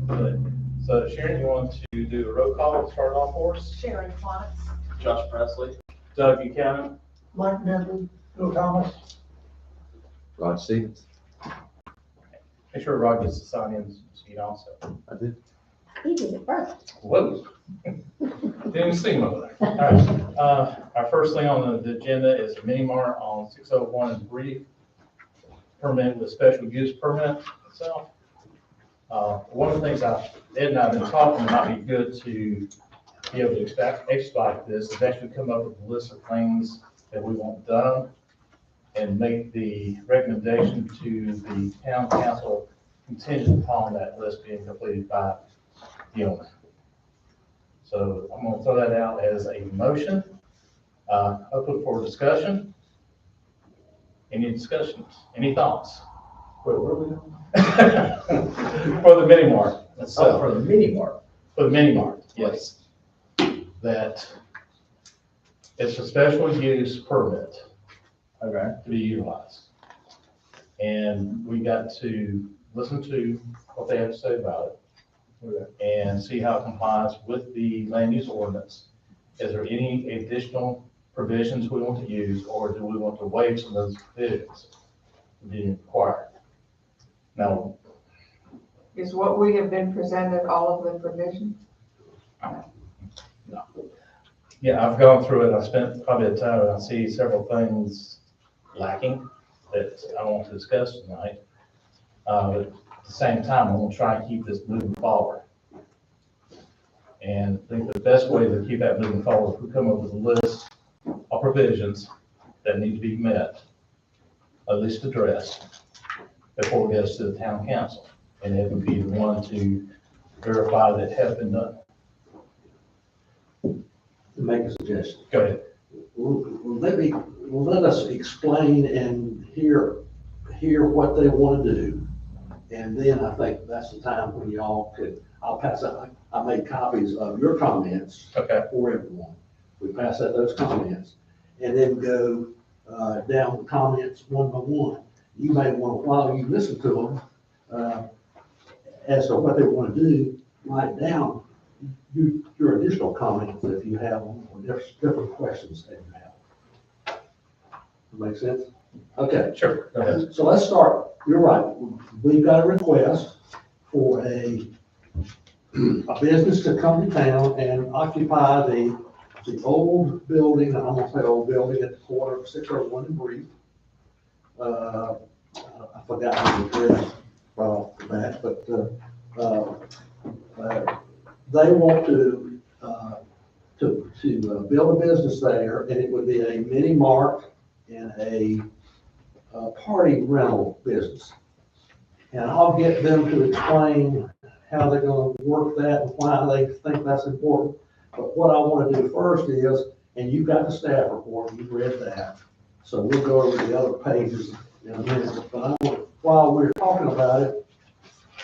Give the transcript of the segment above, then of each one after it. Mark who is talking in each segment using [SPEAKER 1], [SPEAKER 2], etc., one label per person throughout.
[SPEAKER 1] Good. So Sharon, you want to do a roll call to start off for us?
[SPEAKER 2] Sharon Klotz.
[SPEAKER 3] Josh Presley.
[SPEAKER 1] Doug Buchanan.
[SPEAKER 4] Mike Denton, Bill Thomas.
[SPEAKER 5] Rod Stevens.
[SPEAKER 1] Make sure Rod gets to sign in sheet also.
[SPEAKER 5] I did.
[SPEAKER 2] He did it first.
[SPEAKER 1] Whoa. Didn't see him over there. All right. Our first thing on the agenda is a mini mart on 601 and Brief. Permit with special use permit itself. One of the things Ed and I have been talking, might be good to be able to expedite this, is actually come up with a list of things that we want done and make the recommendation to the town council contingent upon that list being completed by the owner. So I'm going to throw that out as a motion, open for discussion. Any discussions? Any thoughts?
[SPEAKER 4] Where are we going?
[SPEAKER 1] For the mini mart
[SPEAKER 4] Oh,
[SPEAKER 1] itself.
[SPEAKER 4] for the mini mart.
[SPEAKER 1] For the mini mart, yes. That it's a special use permit
[SPEAKER 4] Okay.
[SPEAKER 1] to be utilized. And we got to listen to what they have to say about it and see how it complies with the land use ordinance. Is there any additional provisions we want to use, or do we want to waive some of those provisions being required? Now,
[SPEAKER 6] Is what we have been presented all of the provisions?
[SPEAKER 1] yeah, I've gone through it. I spent probably a time, and I see several things lacking that I want to discuss tonight. But at the same time, I'm gonna try and keep this moving forward. And I think the best way to keep that moving forward, is we come up with a list of provisions that need to be met, at least addressed, before it gets to the town council. And it would be the one to verify that it has been done.
[SPEAKER 7] To make a suggestion.
[SPEAKER 1] Go ahead.
[SPEAKER 7] Let us explain and hear what they want to do. And then I think that's the time when y'all could, I'll pass out, I made copies of your comments
[SPEAKER 1] Okay.
[SPEAKER 7] for everyone. We pass out those comments and then go down the comments one by one. You may want, while you listen to them, as to what they want to do, write down your additional comments if you have them, or different questions that you have. Make sense? Okay,
[SPEAKER 1] Sure, go ahead.
[SPEAKER 7] so let's start. You're right. We've got a request for a business to come to town and occupy the old building, I'm gonna say old building at the corner of 601 and Brief. I forgot the address right off the bat, but they want to build a business there, and it would be a mini mart and a party rental business. And I'll get them to explain how they're gonna work that and why they think that's important. But what I wanna do first is, and you've got the staff report, you've read that, so we'll go over the other pages in a minute. But I want, while we're talking about it,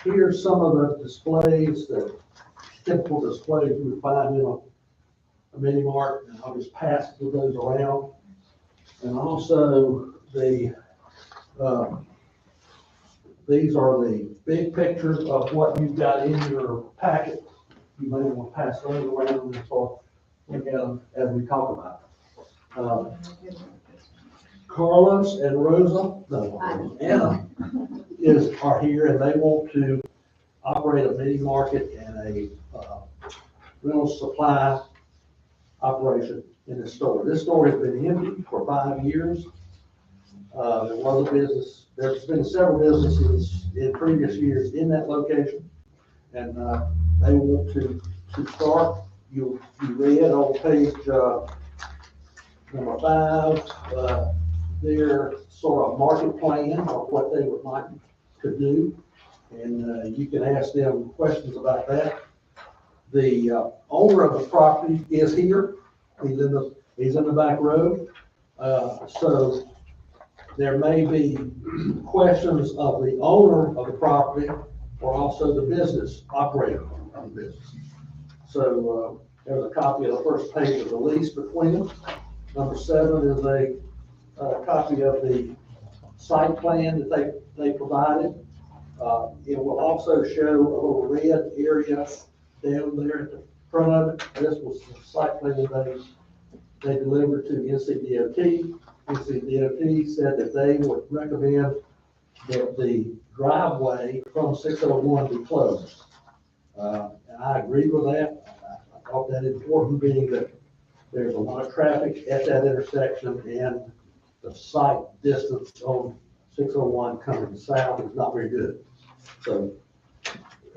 [SPEAKER 7] here's some of the displays, the typical displays you would find in a mini mart, and I'll just pass those around. And also these are the big pictures of what you've got in your packet. You may want to pass those around and sort of look at them as we talk about it. Carlos and Rosa, no, Anna are here, and they want to operate a mini market and a rental supply operation in this store. This store has been empty for 5 years. There was a business, there's been several businesses in previous years in that location, and they want to start. You read on page number 5, their sort of market plan of what they would like to do, and you can ask them questions about that. The owner of the property is here. He's in the back row. So there may be questions of the owner of the property or also the business operator of the business. So there's a copy of the first page of the lease between them. Number 7 is a copy of the site plan that they provided. It will also show a little red area down there at the front of it. This was the site plan they delivered to NCDOT. NCDOT said that they would recommend that the driveway from 601 be closed. And I agree with that. I thought that important, being that there's a lot of traffic at that intersection, and the site distance on 601 coming south is not very good. So,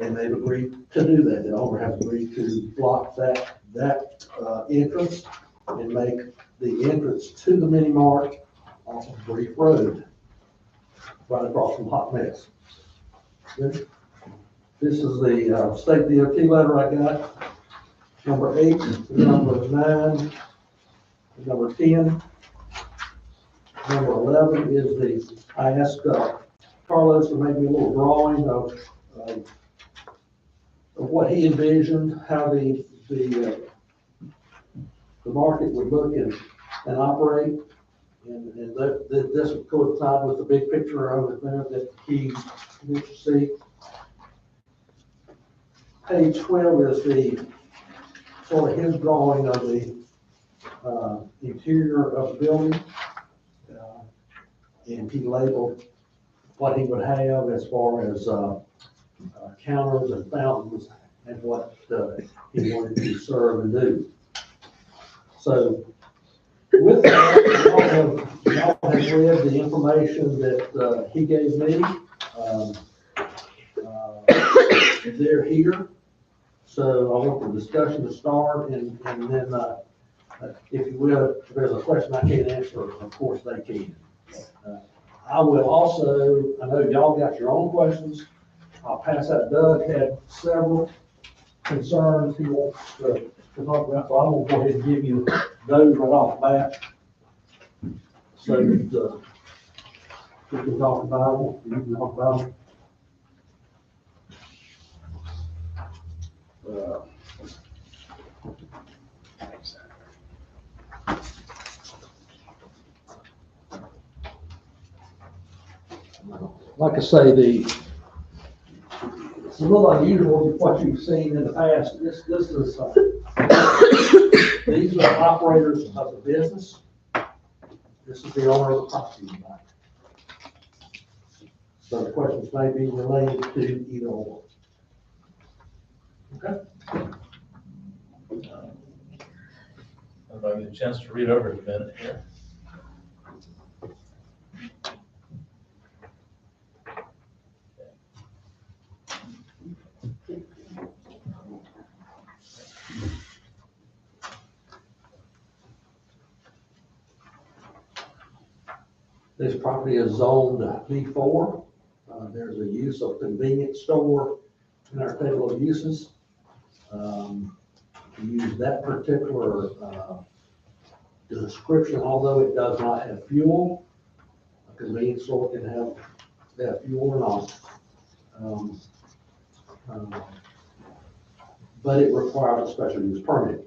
[SPEAKER 7] and they've agreed to do that. The owner has agreed to block that entrance and make the entrance to the mini mart off of Brief Road, right across from Hot Mess. Good. This is the state DOT letter I got. Number 8, number 9, number 10. Number 11 is I asked Carlos to make me a little drawing of what he envisioned, how the market would look and operate. And this would coincide with the big picture over there that he wants to see. Page 12 is the sort of his drawing of the interior of the building. And he labeled what he would have as far as counters and fountains and what he wanted to serve and do. So with that, y'all have read the information that he gave me. They're here. So I want the discussion to start, and then if you will, if there's a question I can't answer, of course they can. I will also, I know y'all got your own questions. I'll pass out. Doug had several concerns he wants to talk about, so I'm gonna go ahead and give you those right off the bat. So that we can talk about them, you can talk about them. Like I say, it's a little unusual with what you've seen in the past. This is, these are operators of the business. This is the owner of the property. So the questions may be related to either or. Okay.
[SPEAKER 1] Everybody get a chance to read over it a minute here.
[SPEAKER 7] This property is zoned B4. There's a use of convenience store in our table of uses. To use that particular description, although it does not have fuel, a convenience store can have fuel or not. But it requires a special use permit.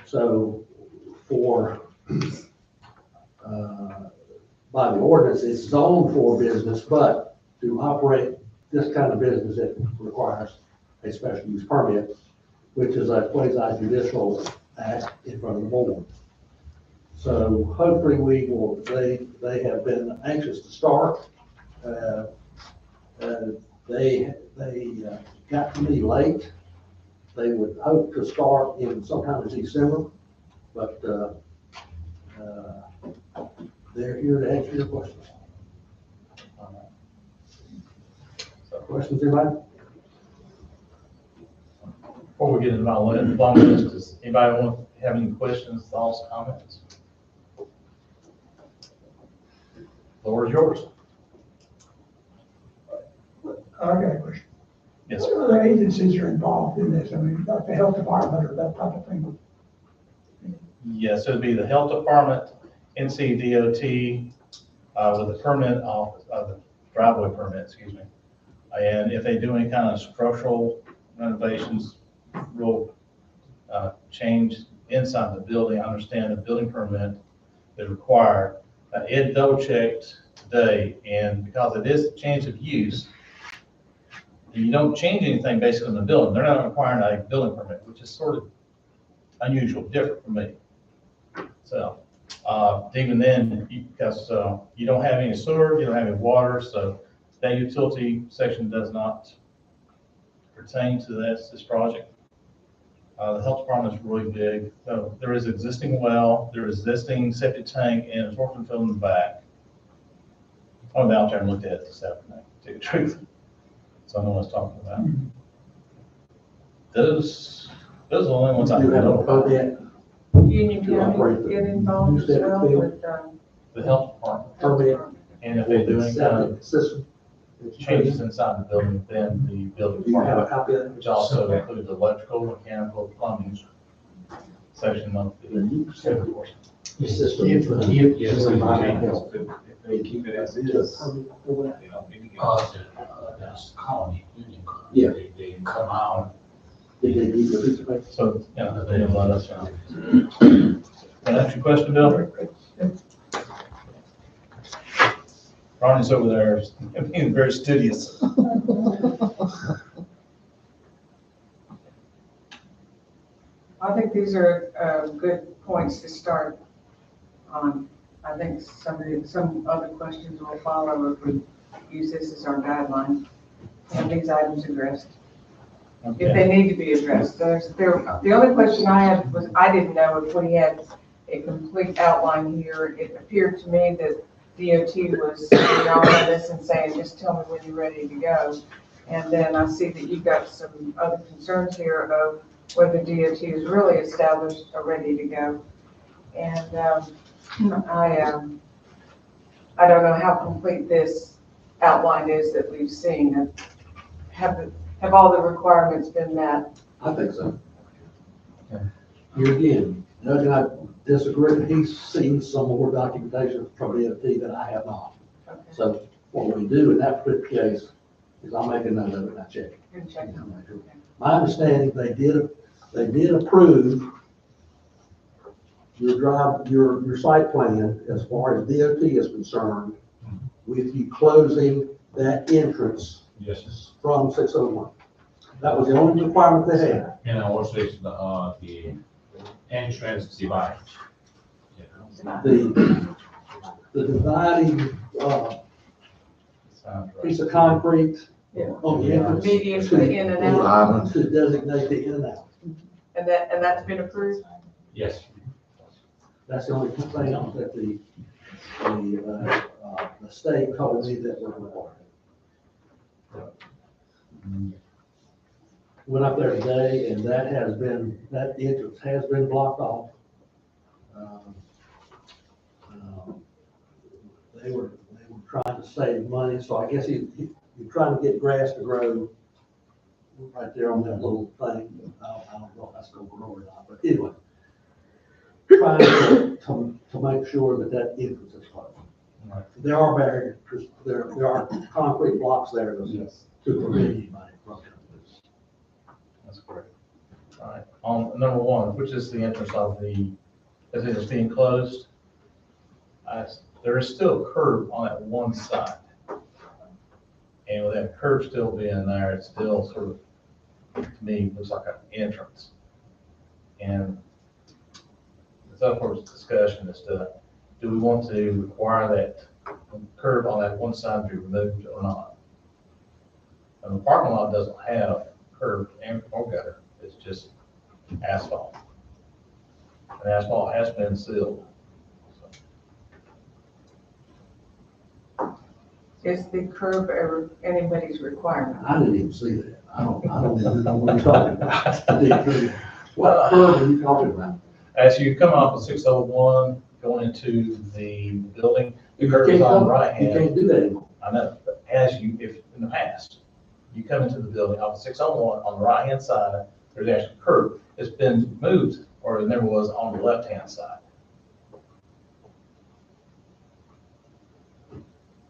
[SPEAKER 7] So for by the ordinance, it's zoned for business, but to operate this kind of business, it requires a special use permit, which is a quasi judicial act in front of the board. So hopefully they have been anxious to start. They got to me late. They would hope to start in sometime in December, but they're here to answer your questions. Questions, anybody?
[SPEAKER 1] Before we get into my long list, does anybody have any questions, thoughts, comments? Floor is yours.
[SPEAKER 4] I got a question.
[SPEAKER 1] Yes,
[SPEAKER 4] What
[SPEAKER 1] sir.
[SPEAKER 4] other agencies are involved in this? I mean, like the health department or that type of thing?
[SPEAKER 1] Yes, it'd be the health department, NCDOT, with the permit off, the driveway permit, excuse me. And if they do any kind of structural renovations, real change inside the building, I understand the building permit is required. Ed double checked today, and because it is a change of use, you don't change anything basically in the building. They're not requiring a building permit, which is sort of unusual, different for me. So, even then, because you don't have any sewer, you don't have any water, so that utility section does not pertain to this project. The health department is really big. So there is existing well, there is existing septic tank, and it's working field in the back. I went out there and looked at it this afternoon, to tell you the truth. So I know what I was talking about. Those are the only ones I
[SPEAKER 7] You have a
[SPEAKER 1] know about.
[SPEAKER 7] permit,
[SPEAKER 6] Union County get involved as well with,
[SPEAKER 1] The health department,
[SPEAKER 7] permit,
[SPEAKER 1] and if they do any kind of
[SPEAKER 7] septic system.
[SPEAKER 1] changes inside the building, then the building
[SPEAKER 7] Do you have a
[SPEAKER 1] department,
[SPEAKER 7] copy of that?
[SPEAKER 1] which also includes electrical, mechanical, plumbing section of the code enforcement.
[SPEAKER 7] The system.
[SPEAKER 3] If
[SPEAKER 7] Environmental.
[SPEAKER 3] they keep it as is,
[SPEAKER 7] Permit for that?
[SPEAKER 3] you know, because that's colony, union colony.
[SPEAKER 7] Yeah.
[SPEAKER 3] They come out.
[SPEAKER 7] Did they give you a piece of paper?
[SPEAKER 1] So, yeah, they have let us know. Can I ask you a question, Bill? Ronnie's over there being very studious.
[SPEAKER 6] I think these are good points to start on. I think some other questions will follow if we use this as our guideline and these items addressed, if
[SPEAKER 1] Okay.
[SPEAKER 6] they need to be addressed. The only question I had was, I didn't know if we had a complete outline here. It appeared to me that DOT was sitting on this and saying, just tell me when you're ready to go. And then I see that you've got some other concerns here of whether DOT is really established or ready to go. And I don't know how complete this outline is that we've seen. Have all the requirements been met?
[SPEAKER 7] I think so.
[SPEAKER 1] Okay.
[SPEAKER 7] Here again, Doug and I disagree. He's seen some more documentation from DOT that I have not.
[SPEAKER 6] Okay,
[SPEAKER 7] So what we do in that particular case is I'll make a note of it and I check it.
[SPEAKER 6] good check.
[SPEAKER 7] My understanding, they did approve your site plan as far as DOT is concerned, with you closing that entrance
[SPEAKER 3] Yes.
[SPEAKER 7] from 601. That was the only requirement they had.
[SPEAKER 3] And also it's the entrance divide.
[SPEAKER 7] The dividing,
[SPEAKER 1] Sounds right.
[SPEAKER 7] piece of concrete
[SPEAKER 6] Yeah.
[SPEAKER 7] on the entrance.
[SPEAKER 6] Median for the in and out,
[SPEAKER 5] Alignment.
[SPEAKER 7] To designate the in and out.
[SPEAKER 6] and that's been approved?
[SPEAKER 3] Yes.
[SPEAKER 7] That's the only thing that the state told me that was required. Went up there today and that entrance has been blocked off. They were trying to save money, so I guess you're trying to get grass to grow right there on that little thing. I don't know if that's gonna grow or not, but anyway. Trying to make sure that entrance is closed.
[SPEAKER 1] Right.
[SPEAKER 7] There are barriers, there are concrete blocks there to prevent anybody from coming loose.
[SPEAKER 1] That's correct. All right, on number one, which is the entrance of as it is being closed, there is still a curb on that one side. And with that curb still being there, it still sort of, to me, looks like an entrance. And it's up for discussion as to, do we want to require that curb on that one side to be removed or not? And the parking lot doesn't have curb and or gutter, it's just asphalt. And asphalt has been sealed.
[SPEAKER 6] Is the curb ever anybody's requirement?
[SPEAKER 7] I didn't even see that. I don't even know what you're talking about. I didn't see it. What curb are you talking about?
[SPEAKER 1] As you come off of 601, going into the building, the
[SPEAKER 7] You
[SPEAKER 1] curb is
[SPEAKER 7] can't
[SPEAKER 1] on the
[SPEAKER 7] go-
[SPEAKER 1] right
[SPEAKER 7] You
[SPEAKER 1] hand.
[SPEAKER 7] can't do that anymore.
[SPEAKER 1] I know, but if in the past, you come into the building off of 601 on the right hand side, there's actually a curb. It's been moved, or it never was on the left hand side.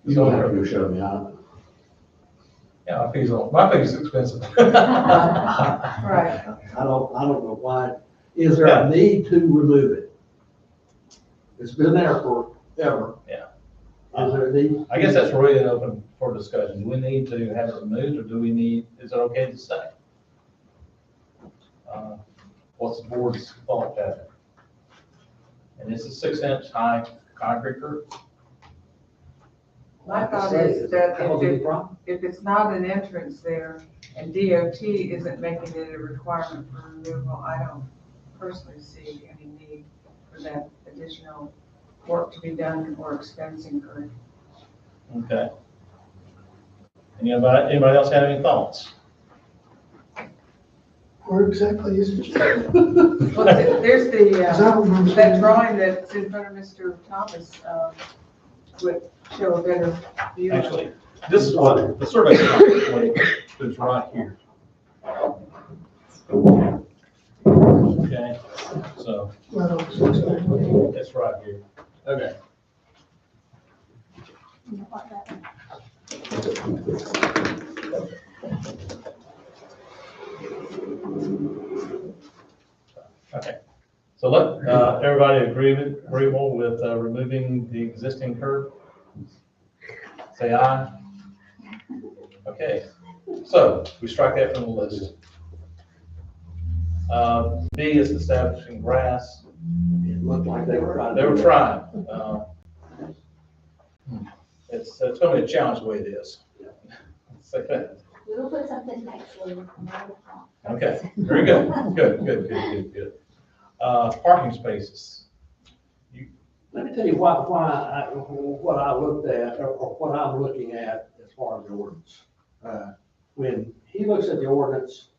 [SPEAKER 7] You don't have to show me.
[SPEAKER 1] Yeah, my fee's expensive.
[SPEAKER 6] Right.
[SPEAKER 7] I don't know why. Is there a need to remove it? It's been there forever.
[SPEAKER 1] Yeah.
[SPEAKER 7] Is there a need?
[SPEAKER 1] I guess that's really open for discussion. Do we need to have it removed, or do we need, is it okay to stay? What's the board's thought at? And it's a 6-inch high concrete roof.
[SPEAKER 6] My thought is that
[SPEAKER 7] Cause any problem?
[SPEAKER 6] if it's not an entrance there and DOT isn't making it a requirement for removal, I don't personally see any need for that additional work to be done or expense incurred.
[SPEAKER 1] Okay. Anybody else have any thoughts?
[SPEAKER 4] Where exactly is it?
[SPEAKER 6] Well, there's
[SPEAKER 4] Because I don't remember.
[SPEAKER 6] that drawing that's in front of Mr. Thomas, would show a better view.
[SPEAKER 1] Actually, this is what the survey is right here. Okay, so
[SPEAKER 4] Right on 601.
[SPEAKER 1] it's right here. Okay.
[SPEAKER 2] You don't want that one.
[SPEAKER 1] Okay, so let, everybody agreeable with, removing the existing curb? Say aye. Okay, so we strike that from the list. B is establishing grass.
[SPEAKER 7] It looked like they were trying.
[SPEAKER 1] They were trying. It's gonna be a challenge the way it is. Say that.
[SPEAKER 2] We'll put something next week.
[SPEAKER 1] Okay, very good. Parking spaces.
[SPEAKER 7] Let me tell you what I looked at, or what I'm looking at as far as the ordinance. When he looks at the ordinance,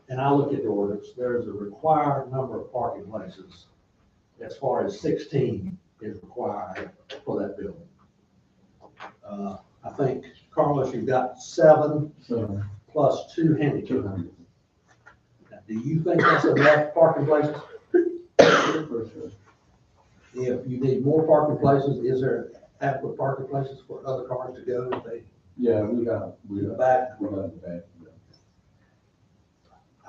[SPEAKER 7] and I look at the ordinance, there's a required number of parking places. As far as 16 is required for that building. I think, Carlos, you've got 7 plus 2 handicap. Now, do you think that's enough parking places? If you need more parking places, is there adequate parking places for other cars to go if they?
[SPEAKER 8] Yeah, we got
[SPEAKER 7] Back.
[SPEAKER 8] the back.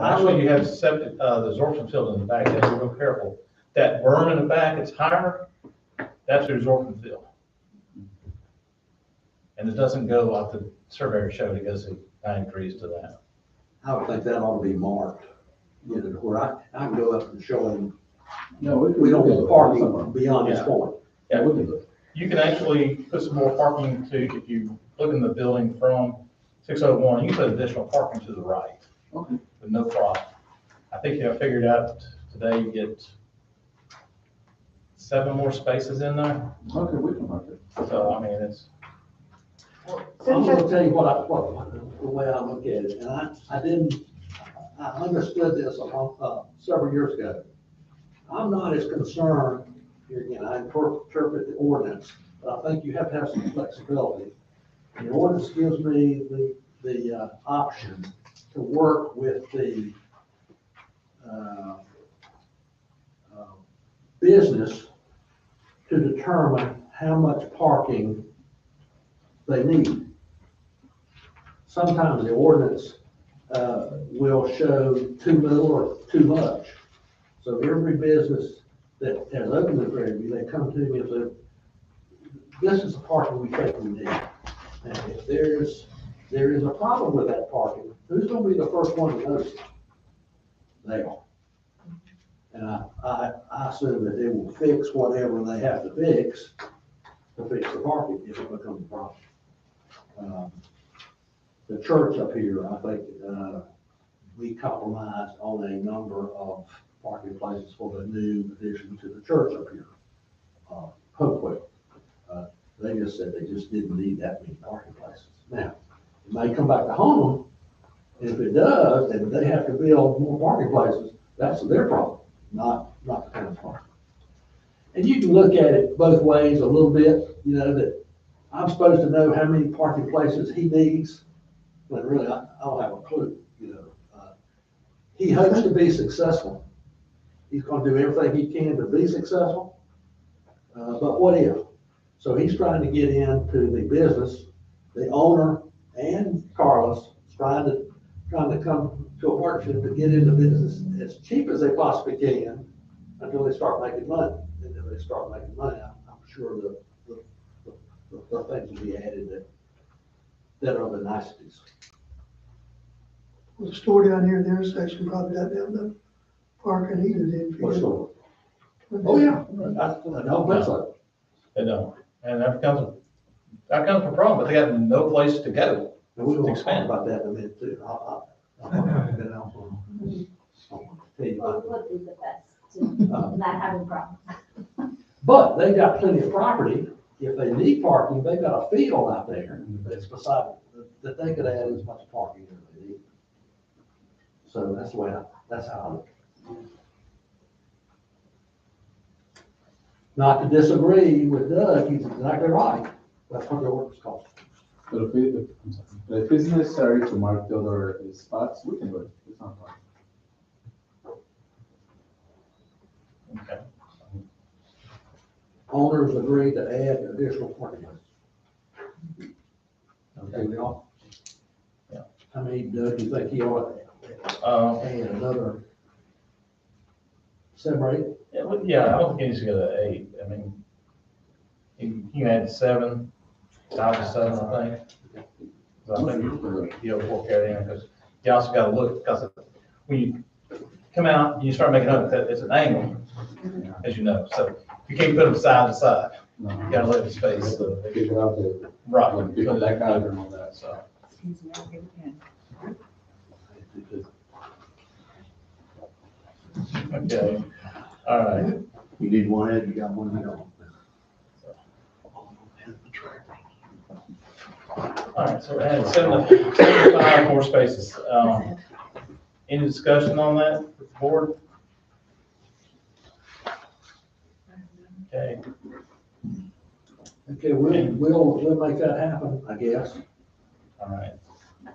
[SPEAKER 1] Actually, you have septic, the absorption field in the back, that's real careful. That berm in the back, it's higher, that's the absorption field. And it doesn't go like the surveyor showed, it goes to 9 degrees to that.
[SPEAKER 7] I would think that ought to be marked, you know, where I can go up and show them,
[SPEAKER 8] No,
[SPEAKER 7] we don't want parking beyond this
[SPEAKER 1] Yeah.
[SPEAKER 7] point.
[SPEAKER 1] Yeah,
[SPEAKER 8] we can do it.
[SPEAKER 1] you can actually put some more parking to, if you look in the building from 601, you can put additional parking to the right.
[SPEAKER 8] Okay.
[SPEAKER 1] With no problem. I think you figured out today you get 7 more spaces in there.
[SPEAKER 8] Okay, we can mark it.
[SPEAKER 1] So, I mean, it's,
[SPEAKER 7] I'm gonna tell you what the way I look at it, and I understood this several years ago. I'm not as concerned, here again, I interpret the ordinance, but I think you have to have some flexibility. And the ordinance gives me the option to work with the business to determine how much parking they need. Sometimes the ordinance will show too little or too much. So every business that has opened in Fairview, they come to me and say, this is the parking we think we need. And if there is a problem with that parking, who's gonna be the first one to notice it? They are. And I assume that they will fix whatever they have to fix the parking if it becomes a problem. The church up here, I think, we compromised on a number of parking places for the new addition to the church up here. Hopefully, they just said they just didn't need that many parking places. Now, it may come back to home, and if it does, then they have to build more parking places. That's their problem, not the town's problem. And you can look at it both ways a little bit, you know, that I'm supposed to know how many parking places he needs, when really I don't have a clue, you know. He hopes to be successful. He's gonna do everything he can to be successful, but what if? So he's trying to get into the business, the owner and Carlos is trying to come to a partnership to get into business as cheap as they possibly can until they start making money. And if they start making money, I'm sure the the things to be added that are the niceties.
[SPEAKER 9] The store down here, the intersection probably got down the park and heated in.
[SPEAKER 7] What store? Oh, yeah, I don't think so.
[SPEAKER 1] They don't. And that becomes a problem, but they got no place to go.
[SPEAKER 7] And we will talk
[SPEAKER 1] Expand.
[SPEAKER 7] about that in a minute too. I'll tell you about
[SPEAKER 2] What
[SPEAKER 7] it.
[SPEAKER 2] would be the best to not having problems?
[SPEAKER 7] But they got plenty of property. If they need parking, they've got a field out there that's beside, that they could add as much parking as they need. So that's the way, that's how I look. Not to disagree with Doug, he's exactly right. That's what the ordinance calls.
[SPEAKER 8] But if it's necessary to mark the other spots, we can do it. It's not a problem.
[SPEAKER 1] Okay.
[SPEAKER 7] Owners agree to add additional parking lots. Okay, we all?
[SPEAKER 1] Yeah.
[SPEAKER 7] How many, Doug, do you think he ought to add another 7 or 8?
[SPEAKER 1] Yeah, I don't think he needs to go to 8. I mean, you had 7, 5 to 7, I think. So I think you'll work that in, because you also gotta look, because when you come out, you start making up, that it's an angle, as you know, so you can't put them side to side.
[SPEAKER 8] No.
[SPEAKER 1] You gotta let the space.
[SPEAKER 8] Figure out the,
[SPEAKER 1] Right.
[SPEAKER 8] when people back out and all that, so.
[SPEAKER 6] Excuse me, I'll get it in.
[SPEAKER 1] Okay, all right.
[SPEAKER 7] You need one head, you got one, you don't.
[SPEAKER 1] All right, so we're adding 75 more spaces. Any discussion on that with the board? Okay,
[SPEAKER 7] Okay, we'll make that happen, I guess.
[SPEAKER 1] all right.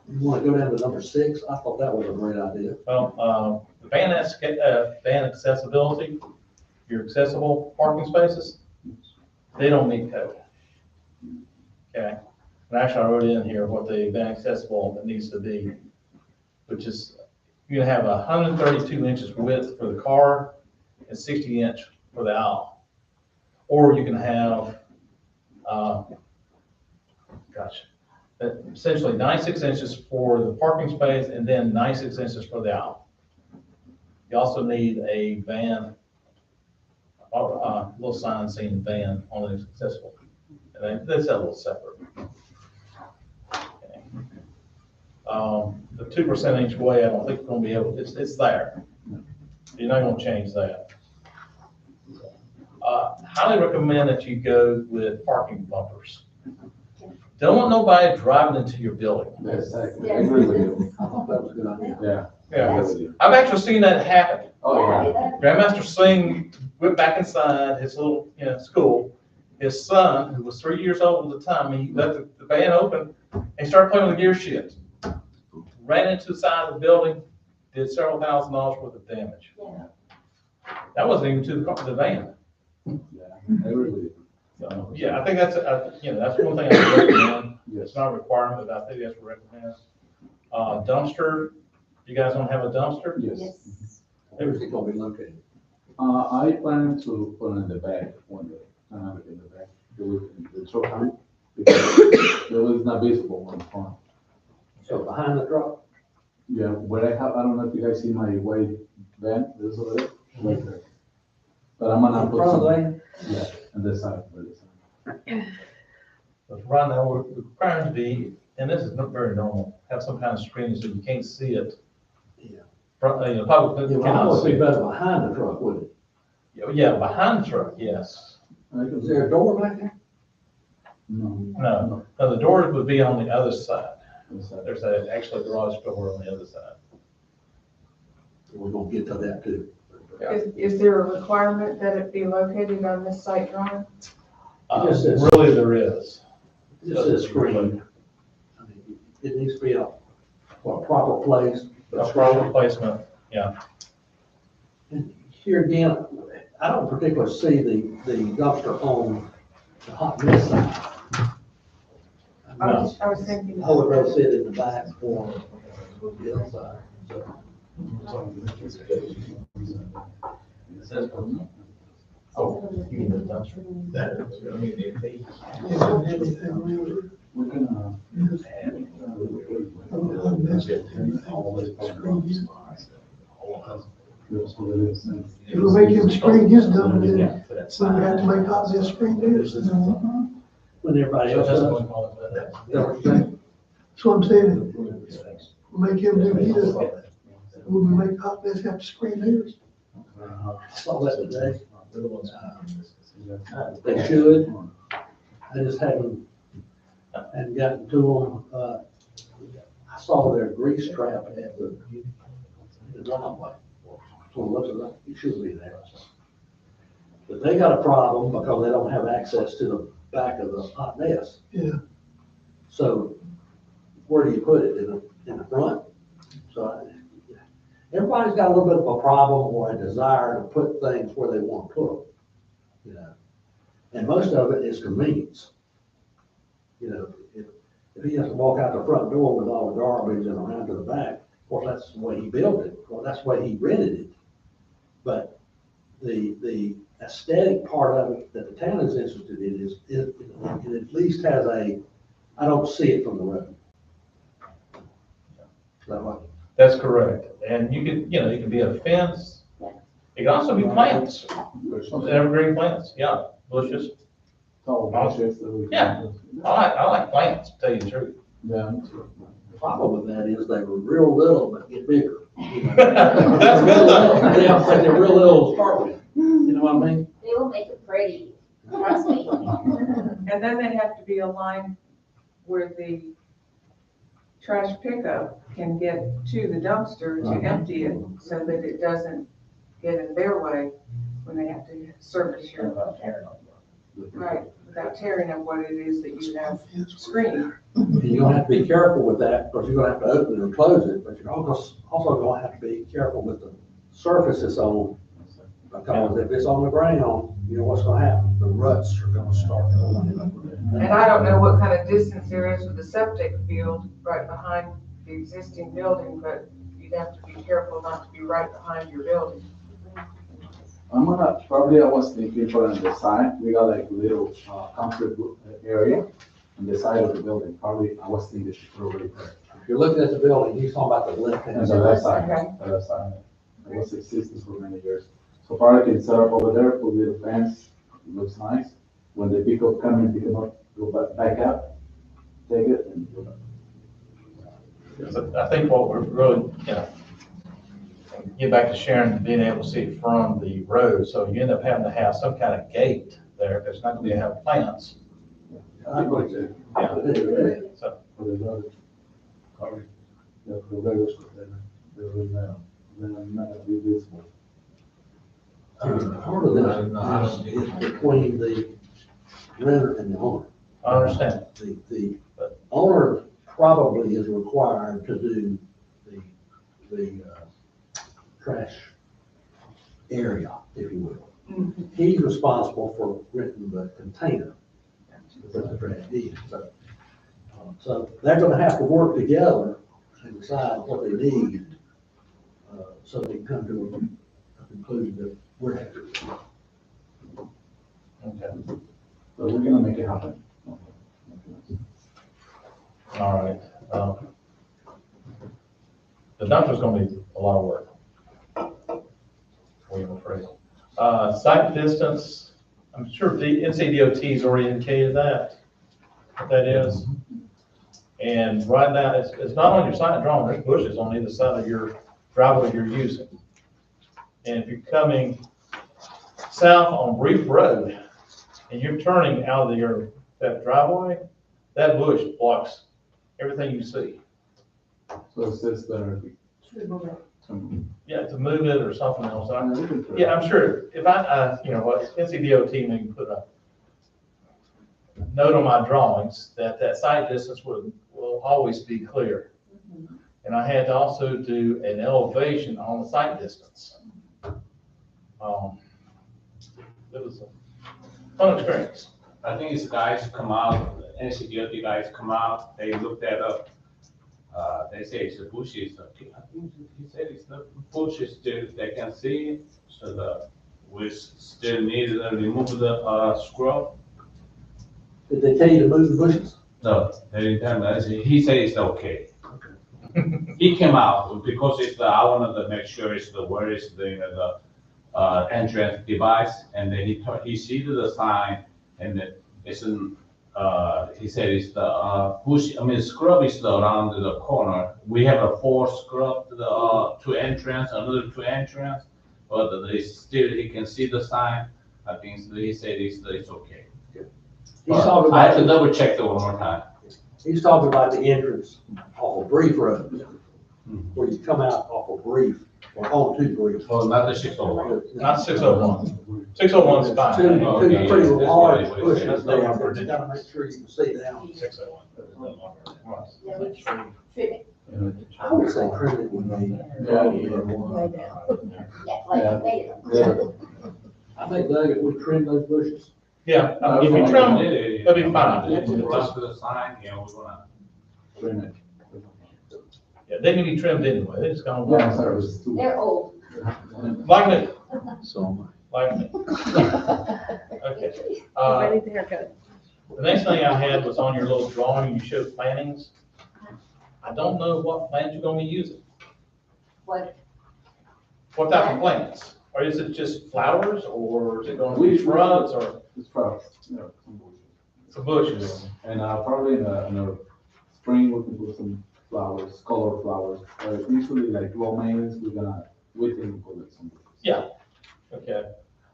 [SPEAKER 7] You wanna go down to number 6? I thought that was a great idea.
[SPEAKER 1] Well, the van accessibility, your accessible parking spaces, they don't meet code. Okay, and actually I wrote in here what the van accessible that needs to be, which is, you're gonna have 132 inches width for the car and 60 inch for the aisle. Or you can have, essentially 96 inches for the parking space and then 96 inches for the aisle. You also need a van, little sign saying van on the accessible. And that's a little separate. Okay. The 2% each way, I don't think we're gonna be able, it's there. You're not gonna change that. Highly recommend that you go with parking bumpers. Don't want nobody driving into your building.
[SPEAKER 8] Yes, I agree with you.
[SPEAKER 7] I thought that was a good idea.
[SPEAKER 8] Yeah.
[SPEAKER 1] Yeah, 'cause I've actually seen that happen.
[SPEAKER 8] Oh, yeah.
[SPEAKER 1] Grandmaster Singh went back inside his little, school. His son, who was 3 years old at the time, he left the van open and started playing with the gear shift. Ran into the side of the building, did several $1,000s worth of damage.
[SPEAKER 2] Yeah.
[SPEAKER 1] That wasn't even to the van.
[SPEAKER 8] Yeah, I agree with you.
[SPEAKER 1] So, yeah, I think that's, that's one thing I would recommend.
[SPEAKER 8] Yes.
[SPEAKER 1] It's not a requirement, but I think that's what I recommend. Dumpster, you guys don't have a dumpster?
[SPEAKER 8] Yes.
[SPEAKER 2] Yes.
[SPEAKER 7] Where's it gonna be located?
[SPEAKER 8] I plan to put it in the back one day, have it in the back, do it in the truck, because it was not visible on the front.
[SPEAKER 7] So behind the truck?
[SPEAKER 8] Yeah, where I don't know if you guys see my white van, this over there, right there. But I'm gonna
[SPEAKER 7] In
[SPEAKER 8] put
[SPEAKER 7] front of the
[SPEAKER 8] some,
[SPEAKER 7] van?
[SPEAKER 8] yeah, on this side, on this side.
[SPEAKER 1] But right now, we're required to be, and this is not very normal, have some kind of screen so you can't see it.
[SPEAKER 7] Yeah.
[SPEAKER 1] Public
[SPEAKER 7] It would
[SPEAKER 1] cannot
[SPEAKER 7] almost
[SPEAKER 1] see
[SPEAKER 7] be
[SPEAKER 1] it.
[SPEAKER 7] better behind the truck, wouldn't it?
[SPEAKER 1] Yeah, behind the truck, yes.
[SPEAKER 7] Is there a door back there?
[SPEAKER 8] No.
[SPEAKER 1] No, the doors would be on the other side.
[SPEAKER 8] This side.
[SPEAKER 1] There's actually a garage door on the other side.
[SPEAKER 7] We're gonna get to that too.
[SPEAKER 6] Is there a requirement that it be located on this site drawing?
[SPEAKER 7] Yes, yes.
[SPEAKER 1] Really, there is.
[SPEAKER 7] This is screen. I mean, it needs to be a proper place.
[SPEAKER 1] A proper placement, yeah.
[SPEAKER 7] And here again, I don't particularly see the dumpster on the hot mess side.
[SPEAKER 6] I was thinking.
[SPEAKER 7] I would rather see it in the back or the other side. So,
[SPEAKER 1] Oh, you mean the dumpster?
[SPEAKER 9] Yeah, anything really.
[SPEAKER 8] We can,
[SPEAKER 9] Just, unmessed it. If we make him screen his dump, then so we have to make hot mess screen theirs.
[SPEAKER 7] When everybody else does.
[SPEAKER 9] That's what I'm saying. Make him do his, when we make hot mess have to screen theirs.
[SPEAKER 7] I saw that today. They should. I just hadn't gotten to them. I saw their grease trap at the driveway. So it looks like it should be there. But they got a problem because they don't have access to the back of the hot mess.
[SPEAKER 9] Yeah.
[SPEAKER 7] So where do you put it? In the front? So everybody's got a little bit of a problem or a desire to put things where they want to put them. You know, and most of it is convenience. You know, if he has to walk out the front door with all the garbage and around to the back, of course, that's the way he built it, well, that's the way he rented it. But the aesthetic part of it that the town is interested in is, it at least has I don't see it from the road. Is that right?
[SPEAKER 1] That's correct. And you could, you can be a fence. It can also be plants, evergreen plants, yeah, bushes.
[SPEAKER 8] Tall bushes that we can.
[SPEAKER 1] Yeah. I like plants, to tell you the truth.
[SPEAKER 8] Yeah.
[SPEAKER 7] The problem with that is they were real little but get bigger. You know?
[SPEAKER 1] That's good though.
[SPEAKER 7] Yeah, it's like they're real little to start with. You know what I mean?
[SPEAKER 2] They will make it pretty, trust me.
[SPEAKER 6] And then they have to be aligned where the trash pickup can get to the dumpster to empty it so that it doesn't get in their way when they have to service your, right, without tearing up what it is that you have screened.
[SPEAKER 7] And you're gonna have to be careful with that, because you're gonna have to open it and close it, but you're also gonna have to be careful with the surface it's on. Because if it's on the ground, you know what's gonna happen, the ruts are gonna start going.
[SPEAKER 6] And I don't know what kind of distance there is with the septic field right behind the existing building, but you'd have to be careful not to be right behind your building.
[SPEAKER 8] Probably I was thinking for on the side, we got like little concrete area on the side of the building. Probably I was thinking should put it there.
[SPEAKER 7] If you're looking at the building, you're talking about the left hand
[SPEAKER 8] On the
[SPEAKER 7] side.
[SPEAKER 8] left side,
[SPEAKER 6] Okay.
[SPEAKER 8] the left side. It was existing for many years. So probably can set up over there, put little fence, it looks nice. When the people come and pick them up, go back out, take it and go back.
[SPEAKER 1] So I think what we're really, get back to Sharon, being able to see it from the road, so you end up having to have some kind of gate there, if it's not gonna be have plants.
[SPEAKER 7] I agree too.
[SPEAKER 1] Yeah. So,
[SPEAKER 8] For the other, probably, the regular stuff, they're not gonna be visible.
[SPEAKER 7] Part of that is between the renter and the owner.
[SPEAKER 1] I understand.
[SPEAKER 7] The owner probably is required to do the trash area, if you will. He's responsible for renting the container to put the trash in. So they're gonna have to work together and decide what they need, so they can come to a conclusion that we're happy with.
[SPEAKER 1] Okay.
[SPEAKER 8] So we're gonna make it happen.
[SPEAKER 1] All right. The dumpster's gonna be a lot of work. I'm afraid. Site distance, I'm sure the NCDOT's already indicated that, what that is. And right now, it's not on your site drawing, there's bushes on either side of your driveway you're using. And if you're coming south on Brief Road, and you're turning out of that driveway, that bush blocks everything you see.
[SPEAKER 8] So it says better.
[SPEAKER 1] Yeah, to move it or something else. Yeah, I'm sure if what NCDOT maybe put a note on my drawings that site distance will always be clear. And I had to also do an elevation on the site distance. It was a fun experience.
[SPEAKER 3] I think it's guys come out, NCDOT guys come out, they looked that up. They say it's the bushes, I think he said it's the bushes they can see, so the we still need to remove the scrub.
[SPEAKER 7] Did they tell you to move the bushes?
[SPEAKER 3] No, they didn't tell me. I said- He said it's okay. He came out because I wanted to make sure it's where is the entrance device, and then he see the sign, and then he said it's the bush, scrub is around the corner. We have a 4 scrub to the two entrance, another 2 entrance, but he can see the sign. I think he said it's okay.
[SPEAKER 7] He's talking
[SPEAKER 3] I have to
[SPEAKER 7] about,
[SPEAKER 3] double check it one more time.
[SPEAKER 7] he's talking about the entrance off of Brief Road, where you come out off of Brief, or onto Brief.
[SPEAKER 3] Oh, not the 601.
[SPEAKER 1] Not 601. 601 is
[SPEAKER 7] Two,
[SPEAKER 1] fine.
[SPEAKER 7] two
[SPEAKER 3] Okay,
[SPEAKER 7] pretty
[SPEAKER 3] that's
[SPEAKER 7] large
[SPEAKER 3] what it was.
[SPEAKER 7] bushes
[SPEAKER 1] That's
[SPEAKER 7] there,
[SPEAKER 1] the one for
[SPEAKER 7] you gotta make sure you can see down.
[SPEAKER 1] 601.
[SPEAKER 2] Yeah, we trim it.
[SPEAKER 7] I would say trim it would be.
[SPEAKER 2] Yeah, later.
[SPEAKER 7] I think, Doug, if we trim those bushes,
[SPEAKER 1] Yeah, if you trim them, that'd be fine.
[SPEAKER 3] Just to the sign, we're gonna.
[SPEAKER 8] Trim it.
[SPEAKER 1] yeah, they can be trimmed anyway, they just gonna
[SPEAKER 8] Yeah,
[SPEAKER 1] walk.
[SPEAKER 8] sorry, it's too.
[SPEAKER 2] They're old.
[SPEAKER 1] Like me,
[SPEAKER 5] So am
[SPEAKER 1] like me. Okay.
[SPEAKER 6] Ready to haircut.
[SPEAKER 1] The next thing I had was on your little drawing, you showed plantings. I don't know what plant you're gonna be using.
[SPEAKER 2] What,
[SPEAKER 1] What type of plants? Or is it just flowers, or is it gonna be shrubs, or
[SPEAKER 8] It's probably, some bushes.
[SPEAKER 1] some bushes?
[SPEAKER 8] And probably in the spring, we can put some flowers, colored flowers. Usually like romaines, we can put it some bushes.
[SPEAKER 1] Yeah, okay.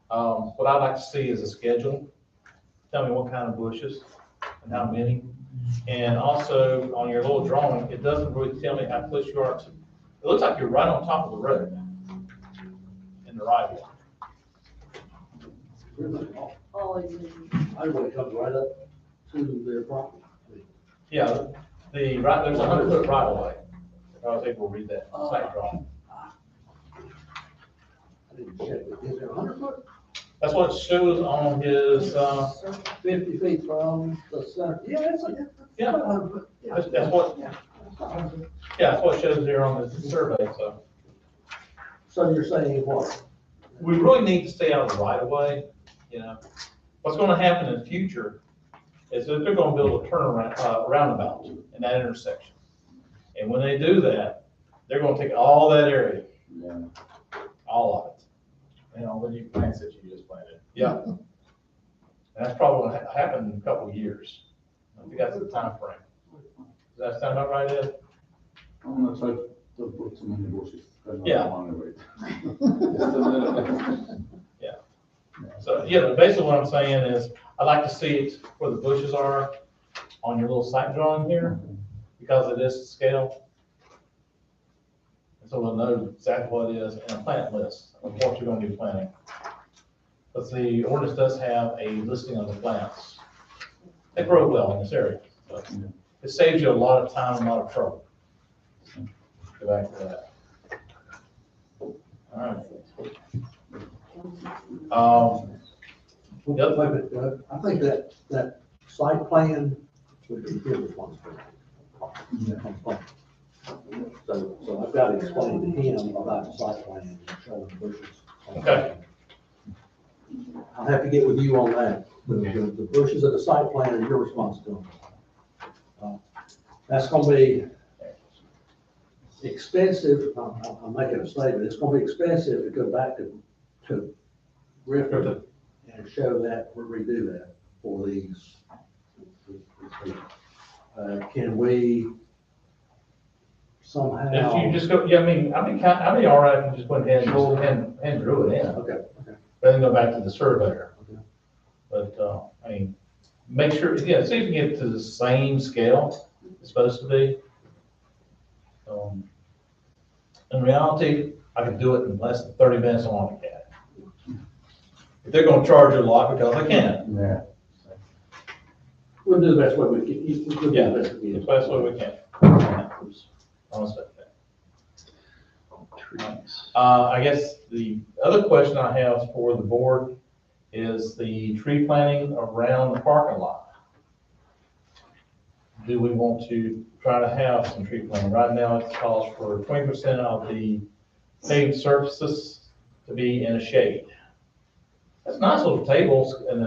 [SPEAKER 1] What I'd like to see is a schedule. Tell me what kind of bushes and how many. And also, on your little drawing, it doesn't really tell me how close you are to, it looks like you're right on top of the road in the right way.
[SPEAKER 2] oh,
[SPEAKER 7] highway comes right up to their property.
[SPEAKER 1] Yeah, there's 100-foot right of way. If I was able to read that site drawing.
[SPEAKER 7] I didn't check, but is it 100 foot?
[SPEAKER 1] That's what it shows on his,
[SPEAKER 7] 50 feet from the center? Yeah, it's like,
[SPEAKER 1] yeah,
[SPEAKER 7] 100 foot.
[SPEAKER 1] that's what, yeah, that's what it shows there on the survey, so.
[SPEAKER 7] So you're saying what?
[SPEAKER 1] We really need to stay out of the right of way, you know. What's gonna happen in the future is that they're gonna build a turnaround, roundabout in that intersection. And when they do that, they're gonna take all that area,
[SPEAKER 8] Yeah.
[SPEAKER 1] all of it.
[SPEAKER 10] And all the new plants that you just planted.
[SPEAKER 1] Yeah. And that's probably gonna happen in a couple of years. I think that's the time frame. Does that sound about right, Ed?
[SPEAKER 8] I'm gonna try to put too many bushes. 'Cause I
[SPEAKER 1] Yeah.
[SPEAKER 8] don't wanna wait. Just a little.
[SPEAKER 1] So, yeah, basically what I'm saying is, I'd like to see it where the bushes are on your little site drawing here, because it is to scale. And so we'll know exactly what it is in a plant list of what you're gonna be planting. But the ordinance does have a listing of the plants that grow well in this area. So it saves you a lot of time and a lot of trouble. Go back to that. All right.
[SPEAKER 7] Wait a minute, Doug. I think that site plan would be his responsibility. So I've got to explain to him about the site plan and show the bushes.
[SPEAKER 1] Okay.
[SPEAKER 7] I'll have to get with you on that. The bushes of the site plan are your responsibility. That's gonna be expensive. I'm making a statement. It's gonna be expensive to go back to Griffin and show that, redo that for these people. Can we somehow?
[SPEAKER 1] If you just go, yeah, I'd be all right if you just went ahead and drew it in,
[SPEAKER 7] Okay,
[SPEAKER 1] rather than go back to the surveyor.
[SPEAKER 7] Okay.
[SPEAKER 1] But, make sure, yeah, see if you can get to the same scale it's supposed to be. In reality, I could do it in less than 30 minutes on AutoCAD. If they're gonna charge you a lot, because I can.
[SPEAKER 8] Yeah.
[SPEAKER 7] we'll do the best way we can. We'll do
[SPEAKER 1] Yeah,
[SPEAKER 7] the best we
[SPEAKER 1] the
[SPEAKER 7] can.
[SPEAKER 1] best way we can. Honestly.
[SPEAKER 5] Trees.
[SPEAKER 1] I guess the other question I have for the board is the tree planting around the parking lot. Do we want to try to have some tree planting? Right now, it calls for 20% of the paved surfaces to be in a shade. That's nice little tables and,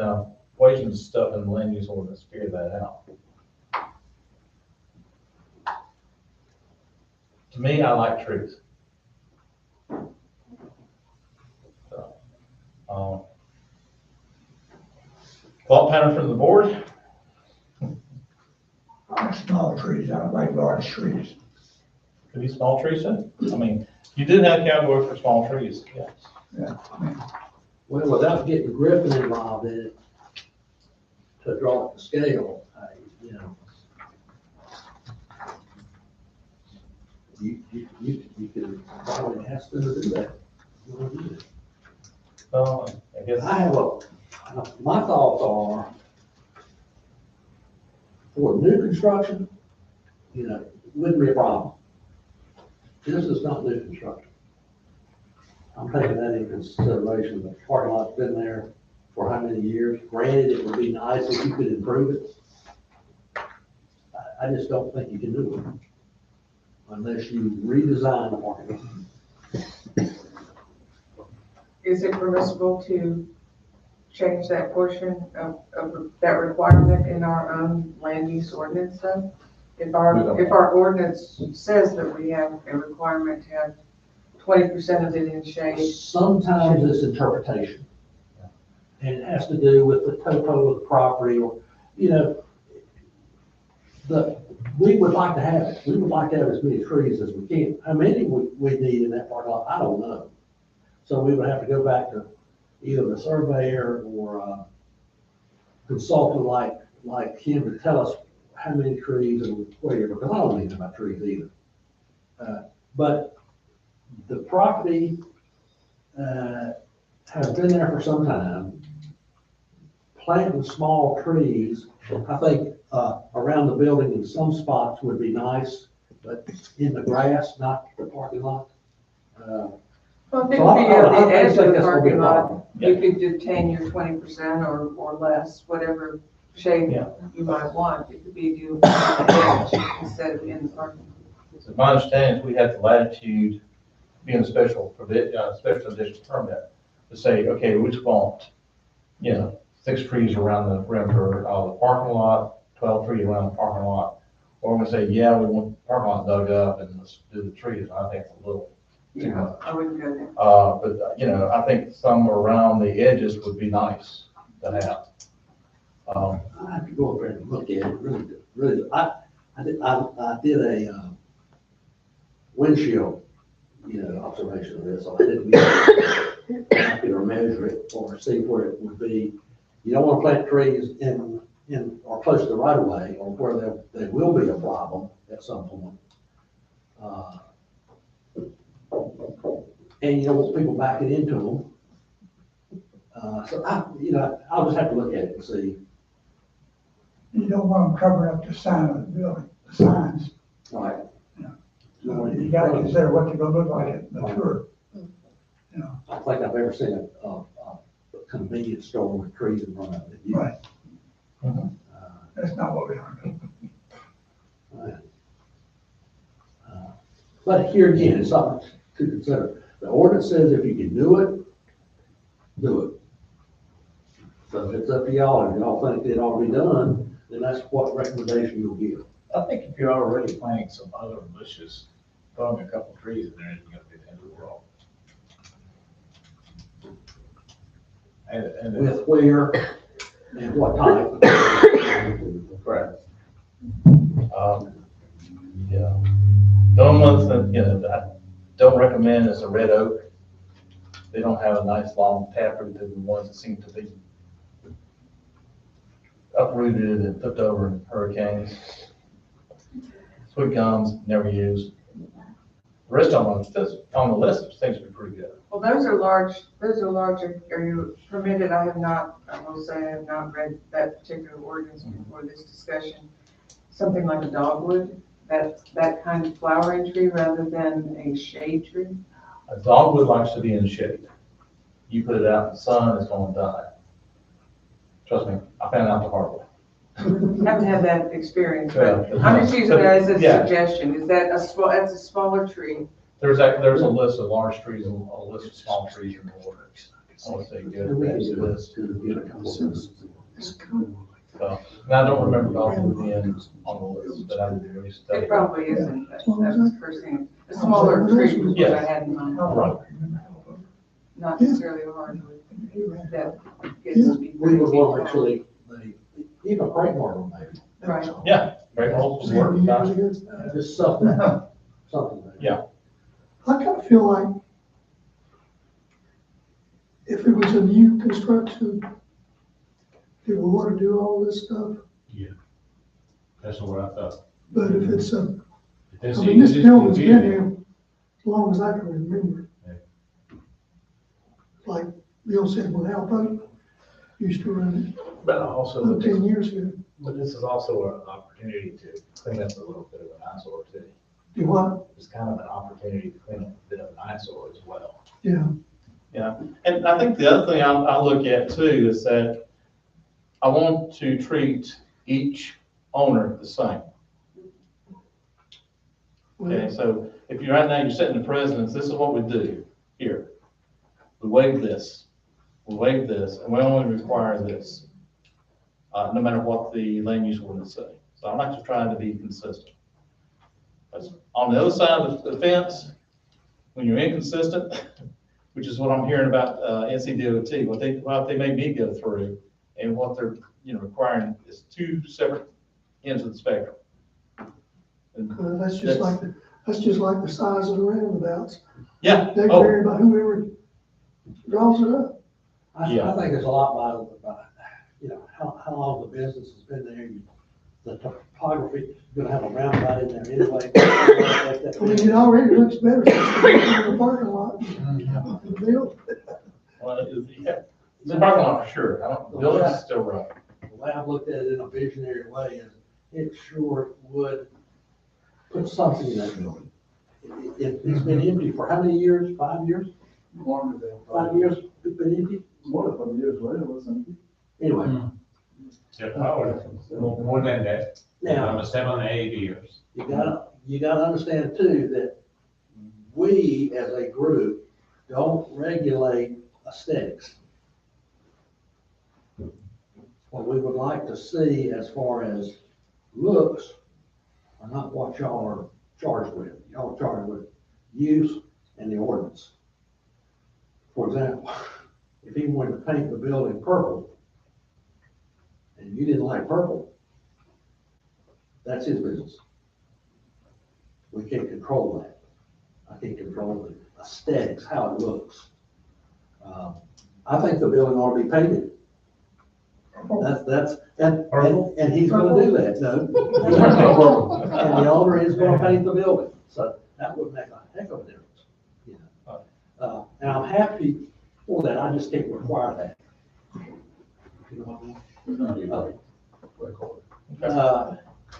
[SPEAKER 1] equations and stuff in the land use ordinance, figure that out. To me, I like trees. So, thought pattern from the board?
[SPEAKER 4] I like small trees, I don't like large trees.
[SPEAKER 1] Could be small trees then? I mean, you did have category for small trees, yes.
[SPEAKER 4] Yeah, I mean,
[SPEAKER 7] Well, without getting Griffin involved in it, to draw up the scale, you know. You can probably ask them to do that. You wanna do it.
[SPEAKER 1] Well, I guess,
[SPEAKER 7] My thoughts are, for new construction, you know, wouldn't be a problem. This is not new construction. I'm taking that into consideration. The parking lot's been there for how many years? Granted, it would be nice if you could improve it. I just don't think you can do it unless you redesign the parking lot.
[SPEAKER 6] Is it permissible to change that portion of that requirement in our own land use ordinance though? If our ordinance says that we have a requirement to have 20% of it in shade.
[SPEAKER 7] Sometimes it's interpretation. And it has to do with the topo of the property or, you know, we would like to have it. We would like to have as many trees as we can. How many we need in that parking lot, I don't know. So we would have to go back to either the surveyor or a consultant like him to tell us how many trees and where, because I don't know anything about trees either. But the property has been there for some time. Planting small trees, I think, around the building in some spots would be nice, but in the grass, not the parking lot.
[SPEAKER 6] Well, I think
[SPEAKER 7] So I-
[SPEAKER 6] if you have
[SPEAKER 7] I- I
[SPEAKER 6] the edge of
[SPEAKER 7] think
[SPEAKER 6] the
[SPEAKER 7] that's gonna be a
[SPEAKER 6] parking lot,
[SPEAKER 7] problem.
[SPEAKER 6] you could detain your 20% or less, whatever shade
[SPEAKER 1] Yeah.
[SPEAKER 6] you might want. It could be due on the edge instead of in the parking lot.
[SPEAKER 1] so my understanding is we have the latitude, being a special district permit, to say, okay, we just want, 6 trees around the perimeter of the parking lot, 12 trees around the parking lot. Or we say, yeah, we want the parking lot dug up and let's do the trees. I think it's a little too
[SPEAKER 6] Yeah,
[SPEAKER 1] much.
[SPEAKER 6] I wouldn't go there.
[SPEAKER 1] But, I think some around the edges would be nice to have.
[SPEAKER 7] I have to go over and look at it, really. I did a windshield, observation of this, so I didn't get or measure it or see where it would be. You don't want to plant trees in or close to the right of way or where there will be a problem at some point. And you don't want people backing into them. So I'll just have to look at it and see.
[SPEAKER 4] you don't want them covering up the sign of the building, the signs.
[SPEAKER 7] Right.
[SPEAKER 4] So you gotta consider what they're gonna look like at mature.
[SPEAKER 7] I don't think I've ever seen a convenience store with trees in front of it.
[SPEAKER 4] Right.
[SPEAKER 1] Mhm.
[SPEAKER 4] That's not what we are doing.
[SPEAKER 7] Right. But here again, it's something to consider. The ordinance says if you can do it, do it. So it's up to y'all. If y'all think it ought to be done, then that's what recommendation you'll give.
[SPEAKER 10] I think if you're already planting some other bushes, throwing a couple trees in there isn't gonna be the end of the world. And
[SPEAKER 7] With where and what type.
[SPEAKER 10] correct.
[SPEAKER 1] Yeah. The only ones that, I don't recommend is a red oak. They don't have a nice long taproot, they're the ones that seem to be uprooted and flipped over in hurricanes. Sweet gums, never used. The rest of them, on the list, seems to be pretty good.
[SPEAKER 6] Well, those are large, are you permitted? I will say I have not read that particular ordinance before this discussion. Something like a dogwood, that kind of flowering tree rather than a shade tree?
[SPEAKER 1] A dogwood likes to be in the shade. You put it out in the sun, it's gonna die. Trust me, I found out the hard way.
[SPEAKER 6] Haven't had that experience, but
[SPEAKER 1] Yeah.
[SPEAKER 6] I'm just using it as a
[SPEAKER 1] Yeah.
[SPEAKER 6] suggestion. Is that that's a smaller tree?
[SPEAKER 1] There's a list of large trees and a list of small trees in the ordinance. I would say
[SPEAKER 7] And
[SPEAKER 1] good.
[SPEAKER 7] we can
[SPEAKER 1] bad,
[SPEAKER 7] do
[SPEAKER 1] good.
[SPEAKER 7] this to get a couple of citizens.
[SPEAKER 1] So, and I don't remember all of the ends on the list, but I really
[SPEAKER 6] It
[SPEAKER 1] studied.
[SPEAKER 6] probably isn't, but that was the first thing. The smaller trees was what I had in mind.
[SPEAKER 1] Right.
[SPEAKER 6] Not necessarily a hardwood. That gets to be.
[SPEAKER 7] We would want to make sure they, even break more maybe.
[SPEAKER 6] Right.
[SPEAKER 1] Yeah, great rolls of work. Gotcha.
[SPEAKER 7] Just something, something. Like that.
[SPEAKER 1] Yeah.
[SPEAKER 9] I kind of feel like if it was a new construction, they would want to do all this stuff,
[SPEAKER 3] That's what I thought.
[SPEAKER 9] but if it's a,
[SPEAKER 3] This
[SPEAKER 9] I mean, this
[SPEAKER 3] is-
[SPEAKER 9] building's been there as long as I can remember.
[SPEAKER 3] Yeah.
[SPEAKER 9] Like Bill said, when Al Pope used to run
[SPEAKER 10] But
[SPEAKER 9] it
[SPEAKER 10] also,
[SPEAKER 9] 10 years ago.
[SPEAKER 10] but this is also an opportunity to clean up a little bit of an eyesore too.
[SPEAKER 9] Do what?
[SPEAKER 10] It's kind of an opportunity to clean up a bit of an eyesore as well.
[SPEAKER 9] Yeah.
[SPEAKER 1] Yeah, and I think the other thing I look at too is that I want to treat each owner the same. Okay, so if you're right now, you're setting the precedence, this is what we do here. We waive this, and we only require this, no matter what the land use ordinance say. So I'm not just trying to be consistent. Because on the other side of the fence, when you're inconsistent, which is what I'm hearing about, NCDOT, what they made me go through, and what they're, requiring is two separate ends of the spectrum. And
[SPEAKER 9] That's just like the size of the roundabouts.
[SPEAKER 1] yeah,
[SPEAKER 9] They
[SPEAKER 1] oh,
[SPEAKER 9] vary by whoever draws it up.
[SPEAKER 7] I think it's a lot by, how long the business has been there, the topography, you're gonna have a roundabout in there anyway.
[SPEAKER 9] I mean, it already looks better since it's in the parking lot. The building.
[SPEAKER 1] well, the parking lot for sure, the building's still rough.
[SPEAKER 7] The way I've looked at it in a visionary way is, it sure would put something in that building. It's been empty for how many years? 5 years?
[SPEAKER 8] Longer than
[SPEAKER 7] 5 years, it's been empty?
[SPEAKER 8] More than 5 years, right? It wasn't.
[SPEAKER 7] Anyway,
[SPEAKER 3] More than that.
[SPEAKER 7] now,
[SPEAKER 3] 7, 8 years.
[SPEAKER 7] you gotta understand too, that we as a group don't regulate aesthetics. What we would like to see as far as looks are not what y'all are charged with. Y'all are charged with use and the ordinance. For example, if he wanted to paint the building purple and you didn't like purple, that's his business. We can't control that. I can't control the aesthetics, how it looks. I think the building ought to be painted. And he's gonna do that, no. And the owner is gonna paint the building, so that would make a heck of a difference, and I'm happy for that, I just can't require that. You know what I mean?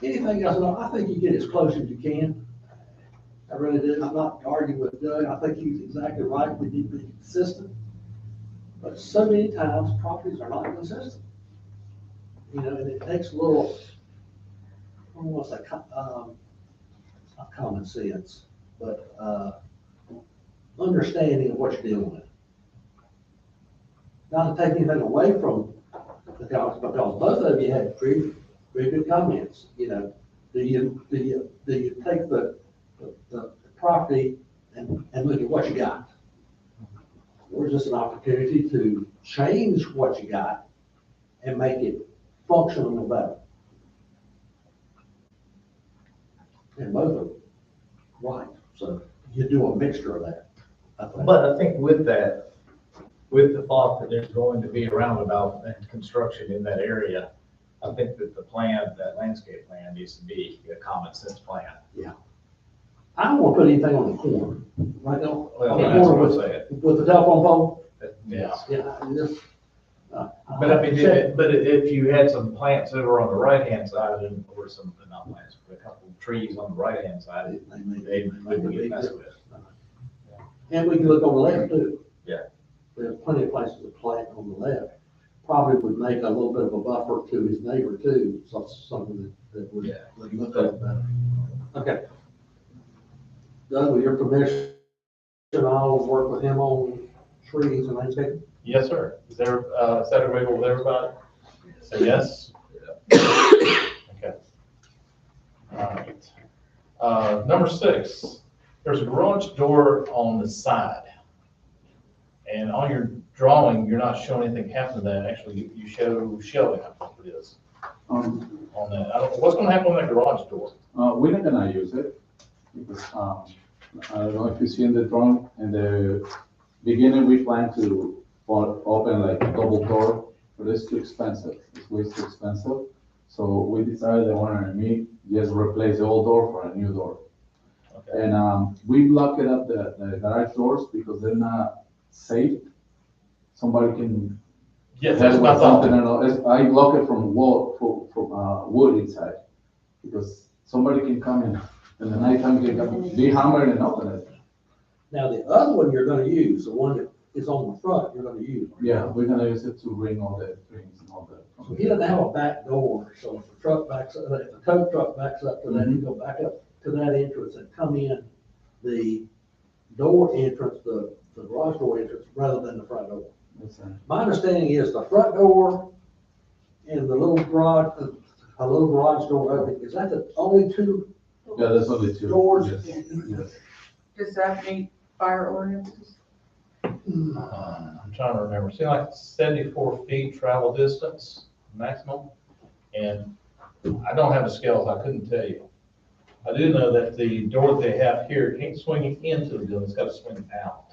[SPEAKER 7] Anything else, no, I think you get as close as you can. I really do, I'm not arguing with Doug, I think he's exactly right, we need to be consistent. But so many times, properties are not consistent. And it takes a little, I don't want to say, not common sense, but, understanding of what you're dealing with. Not to take anything away from the comments, because both of you had pretty good comments, Do you take the property and look at what you got? Or is this an opportunity to change what you got and make it functional better? And both are right, so you do a mixture of that, I think.
[SPEAKER 10] But I think with that, with the thought that there's going to be a roundabout and construction in that area, I think that the plan, that landscape plan needs to be a common sense plan.
[SPEAKER 7] I don't want to put anything on the corner, right now.
[SPEAKER 10] Well,
[SPEAKER 7] On the
[SPEAKER 10] that's
[SPEAKER 7] corner
[SPEAKER 10] what I'm saying.
[SPEAKER 7] with the telephone pole.
[SPEAKER 10] Yeah.
[SPEAKER 7] Yeah, I just.
[SPEAKER 10] But I mean, if you had some plants over on the right-hand side and, or some, not plants, but a couple of trees on the right-hand side, they wouldn't get messed with.
[SPEAKER 7] And we can look on the left too.
[SPEAKER 10] Yeah.
[SPEAKER 7] There's plenty of places to plant on the left. Probably would make a little bit of a buffer to his neighbor too, so something that would look at it better. Okay. Doug, with your permission, I'll work with him on trees and landscaping.
[SPEAKER 1] Yes, sir. Is that agreeable with everybody? Say yes? Okay. All right. Number 6, there's a garage door on the side. And on your drawing, you're not showing anything happening to that. Actually, you show shelving, I think it is, on that. What's gonna happen with that garage door?
[SPEAKER 8] We're not gonna use it, because, I don't know if you see in the drawing, in the beginning, we plan to open like a double door, but it's too expensive, it's way too expensive. So we decided, the owner and me, just replace the old door for a new door.
[SPEAKER 1] Okay.
[SPEAKER 8] And, we blocked it up, the garage doors, because they're not safe. Somebody can
[SPEAKER 1] Yes, that's
[SPEAKER 8] hit
[SPEAKER 1] my
[SPEAKER 8] with something,
[SPEAKER 1] thought.
[SPEAKER 8] I block it from wood inside, because somebody can come in the nighttime, be hammered and open it.
[SPEAKER 7] Now, the other one you're gonna use, the one that is on the front, you're gonna use.
[SPEAKER 8] Yeah, we're gonna use it to ring all the rings and all
[SPEAKER 7] So
[SPEAKER 8] that.
[SPEAKER 7] he doesn't have a back door, so if the truck backs up, if the tow truck backs up to that, you go back up to that entrance and come in the door entrance, the garage door entrance, rather than the front door.
[SPEAKER 8] That's it.
[SPEAKER 7] My understanding is the front door and the little garage, a little garage door opening, is that the only two
[SPEAKER 8] Yeah, there's only two.
[SPEAKER 7] doors?
[SPEAKER 8] Yes, yes.
[SPEAKER 6] Does that meet fire ordinances?
[SPEAKER 1] I'm trying to remember. Seemed like 74 feet travel distance maximum. And I don't have the scales, I couldn't tell you. I do know that the door they have here can't swing into the building, it's got to swing out.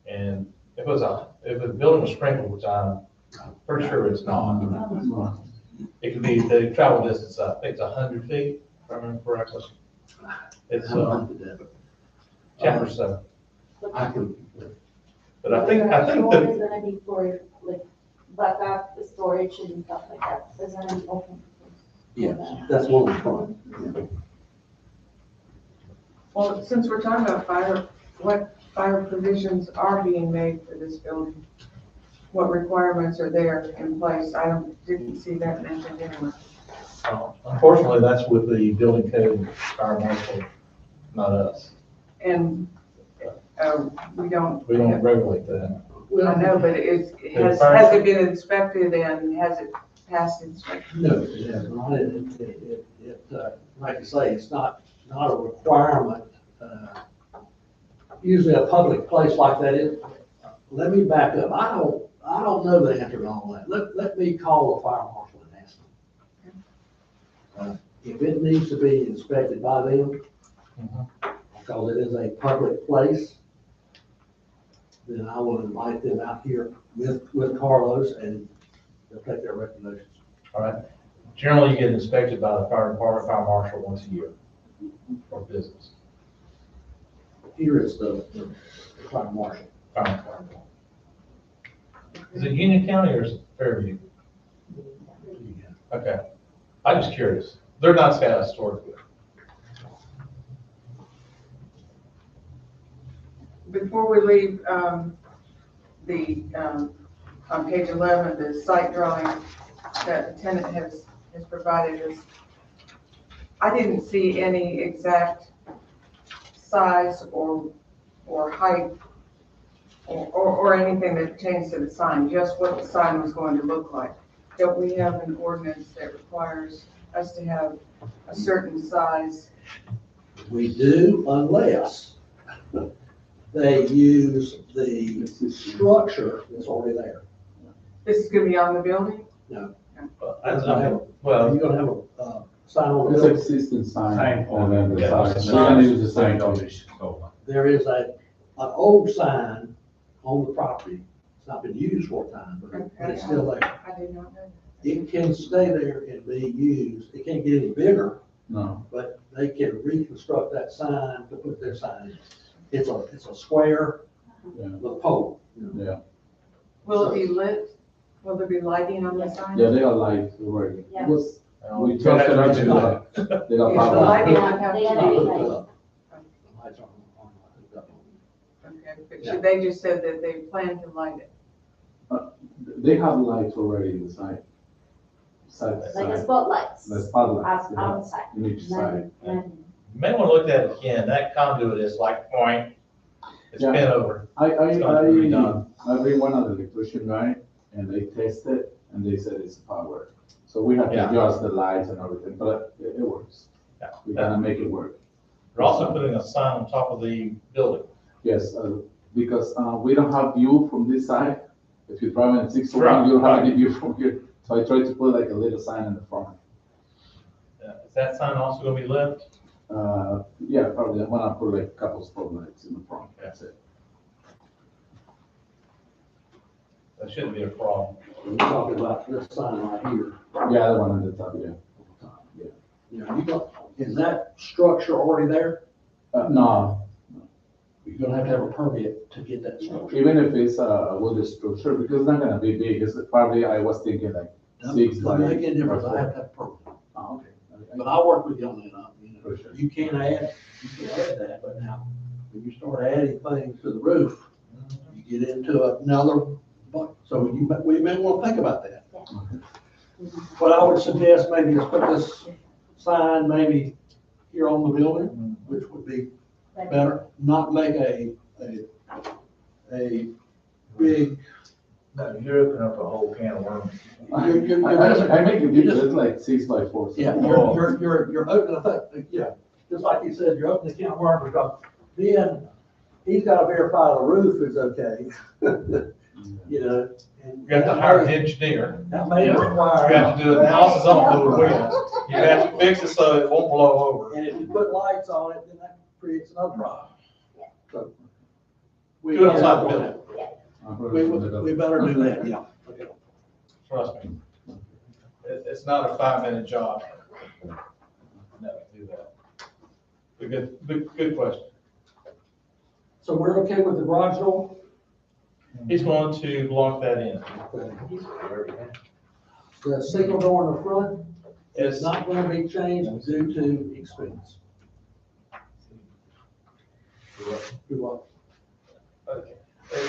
[SPEAKER 1] And if the building was sprinkled, which I'm pretty sure it's not, it could be, the travel distance, I think it's 100 feet, if I remember correctly. It's, chapter 7.
[SPEAKER 7] I can,
[SPEAKER 1] But I think
[SPEAKER 2] Door
[SPEAKER 1] that,
[SPEAKER 2] is gonna be for like backup storage and stuff like that. It's gonna be open.
[SPEAKER 7] yes, that's one of the front.
[SPEAKER 6] Well, since we're talking about fire, what fire provisions are being made for this building? What requirements are there in place? Didn't see that mentioned anywhere.
[SPEAKER 1] unfortunately, that's with the building code and fire marshal, not us.
[SPEAKER 6] And, we don't.
[SPEAKER 1] We don't regulate that.
[SPEAKER 6] I know, but has it been inspected and has it passed inspection?
[SPEAKER 7] No, it has not. Like I say, it's not a requirement. Usually a public place like that is, let me back up. I don't know the answer to all that. Let me call the fire marshal and ask them. If it needs to be inspected by them, because it is a public place, then I will invite them out here with Carlos and they'll take their recommendations.
[SPEAKER 1] All right. Generally, you get inspected by the fire department, fire marshal once a year for business.
[SPEAKER 7] Here is the fire marshal.
[SPEAKER 1] Fire department. Is it Union County or is it Fairview? Okay. I'm just curious. They're not status historically.
[SPEAKER 6] Before we leave, on page 11, the site drawing that the tenant has provided us, I didn't see any exact size or height or anything that pertains to the sign, just what the sign was going to look like. Don't we have an ordinance that requires us to have a certain size?
[SPEAKER 7] We do unless they use the structure that's already there.
[SPEAKER 6] This is going to be on the building?
[SPEAKER 7] No.
[SPEAKER 1] Well,
[SPEAKER 7] Are you gonna have a sign on the
[SPEAKER 8] It's
[SPEAKER 7] building?
[SPEAKER 8] existing sign,
[SPEAKER 3] Sign.
[SPEAKER 8] and then the
[SPEAKER 1] Yeah.
[SPEAKER 8] sign, we're gonna use the sign.
[SPEAKER 7] There is an old sign on the property. It's not been used for a time, but it's still there.
[SPEAKER 6] I did not know that.
[SPEAKER 7] It can stay there and be used. It can't get any bigger,
[SPEAKER 8] No,
[SPEAKER 7] but they can reconstruct that sign to put their sign in. It's a square
[SPEAKER 8] yeah,
[SPEAKER 7] with a pole.
[SPEAKER 8] yeah,
[SPEAKER 6] Will it be lit? Will there be lighting on the sign?
[SPEAKER 8] yeah, they are light already.
[SPEAKER 2] Yeah.
[SPEAKER 8] Was, we
[SPEAKER 1] you have
[SPEAKER 8] tested
[SPEAKER 1] to
[SPEAKER 8] out,
[SPEAKER 1] redo that.
[SPEAKER 8] they got
[SPEAKER 6] Is the
[SPEAKER 8] power.
[SPEAKER 6] lighting on top?
[SPEAKER 2] They
[SPEAKER 7] Not
[SPEAKER 2] gotta be
[SPEAKER 7] hooked
[SPEAKER 2] light.
[SPEAKER 7] up. The lights aren't hooked up.
[SPEAKER 6] Okay, but they just said that they plan to light it.
[SPEAKER 8] They have lights already in the side.
[SPEAKER 2] Like the spotlights.
[SPEAKER 8] The spotlights.
[SPEAKER 2] Out- outside.
[SPEAKER 8] In each side.
[SPEAKER 1] You may want to look at it again. That conduit is like point. It's
[SPEAKER 8] Yeah.
[SPEAKER 1] been over.
[SPEAKER 8] I
[SPEAKER 1] It's gonna be redone.
[SPEAKER 8] bring one of the electrician guy, and they test it, and they said it's power. So we have to
[SPEAKER 1] Yeah.
[SPEAKER 8] adjust the lights and everything, but it works.
[SPEAKER 1] Yeah.
[SPEAKER 8] We're gonna make it work.
[SPEAKER 1] They're also putting a sign on top of the building.
[SPEAKER 8] Yes, because, we don't have view from this side. If you're driving at 601,
[SPEAKER 1] Right,
[SPEAKER 8] you don't have
[SPEAKER 1] right.
[SPEAKER 8] any view from here. So I tried to put like a little sign in the front.
[SPEAKER 1] Is that sign also gonna be left?
[SPEAKER 8] Yeah, probably, I'm gonna put like a couple spotlights in the front, that's it.
[SPEAKER 1] That shouldn't be a problem.
[SPEAKER 7] We're talking about this sign right here.
[SPEAKER 8] Yeah, the one on the top, yeah. Yeah.
[SPEAKER 7] You know, you got, is that structure already there?
[SPEAKER 8] No,
[SPEAKER 7] You're gonna have to have a permit to get that structure.
[SPEAKER 8] even if it's a wooden structure, because it's not gonna be big, it's probably, I was thinking like 6 by.
[SPEAKER 7] Doesn't make any difference, I
[SPEAKER 8] by
[SPEAKER 7] have
[SPEAKER 8] 4.
[SPEAKER 7] to have a permit.
[SPEAKER 8] Oh, okay.
[SPEAKER 7] But I'll work with you on that, you
[SPEAKER 8] For
[SPEAKER 7] know,
[SPEAKER 8] sure.
[SPEAKER 7] you can add that, but now, when you start adding things to the roof, you get into another, so we may wanna think about that. What I would suggest maybe is put this sign maybe here on the building, which would be better, not make a big,
[SPEAKER 10] No, you're opening up a whole can of worms.
[SPEAKER 8] I make it big, it's like 6 by 4.
[SPEAKER 7] yeah, you're opening, yeah, just like you said, you're opening the can of worms, because then he's gotta verify the roof is okay, you know. and
[SPEAKER 1] You have to hire an engineer.
[SPEAKER 7] That may
[SPEAKER 1] You
[SPEAKER 7] require.
[SPEAKER 1] have to do analysis on the winds. You have to fix it so it won't blow over.
[SPEAKER 7] And if you put lights on it, then that creates another problem. So. we-
[SPEAKER 1] Do it outside the building.
[SPEAKER 7] We better do that, yeah. Okay.
[SPEAKER 1] Trust me. It's not a 5-minute job. No, do that. Good question.
[SPEAKER 7] So we're okay with the garage door?
[SPEAKER 1] He's going to block that in.
[SPEAKER 7] The single door in the front is
[SPEAKER 1] It's
[SPEAKER 7] not gonna be changed due to expense. Do what?
[SPEAKER 1] okay.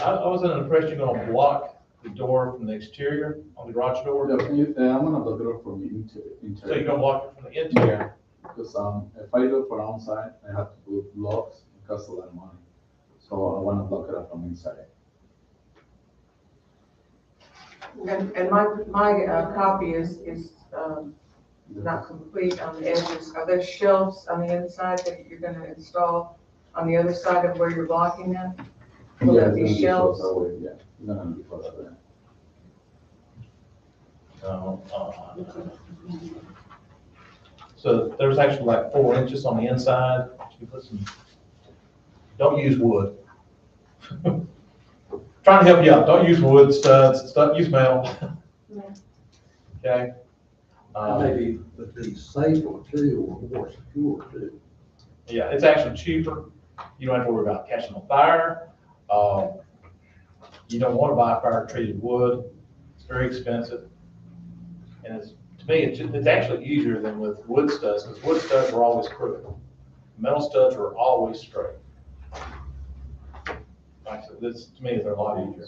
[SPEAKER 1] I was under the impression you're gonna block the door from the exterior on the garage door.
[SPEAKER 8] I'm gonna block it up from the
[SPEAKER 1] So you're
[SPEAKER 8] interior.
[SPEAKER 1] gonna block it from the interior.
[SPEAKER 8] Because, if I do for outside, I have to put blocks, it costs a lot of money. So I wanna block it up from inside.
[SPEAKER 6] And my copy is not complete on the edges. Are there shelves on the inside that you're gonna install on the other side of where you're blocking them? Will
[SPEAKER 8] Yeah,
[SPEAKER 6] there
[SPEAKER 8] it's
[SPEAKER 6] be
[SPEAKER 8] gonna
[SPEAKER 6] shelves?
[SPEAKER 8] that way, yeah, it's not gonna be for that.
[SPEAKER 1] So there's actually like 4 inches on the inside. You put some, don't use wood. Trying to help you out. Don't use wood studs, use metal. Okay?
[SPEAKER 7] Maybe would be safer too, or more secure too.
[SPEAKER 1] Yeah, it's actually cheaper. You don't have to worry about catching on fire. You don't want to buy fire treated wood. It's very expensive. And to me, it's actually easier than with wood studs, because wood studs are always crooked. Metal studs are always straight. Like I said, to me, they're a lot easier.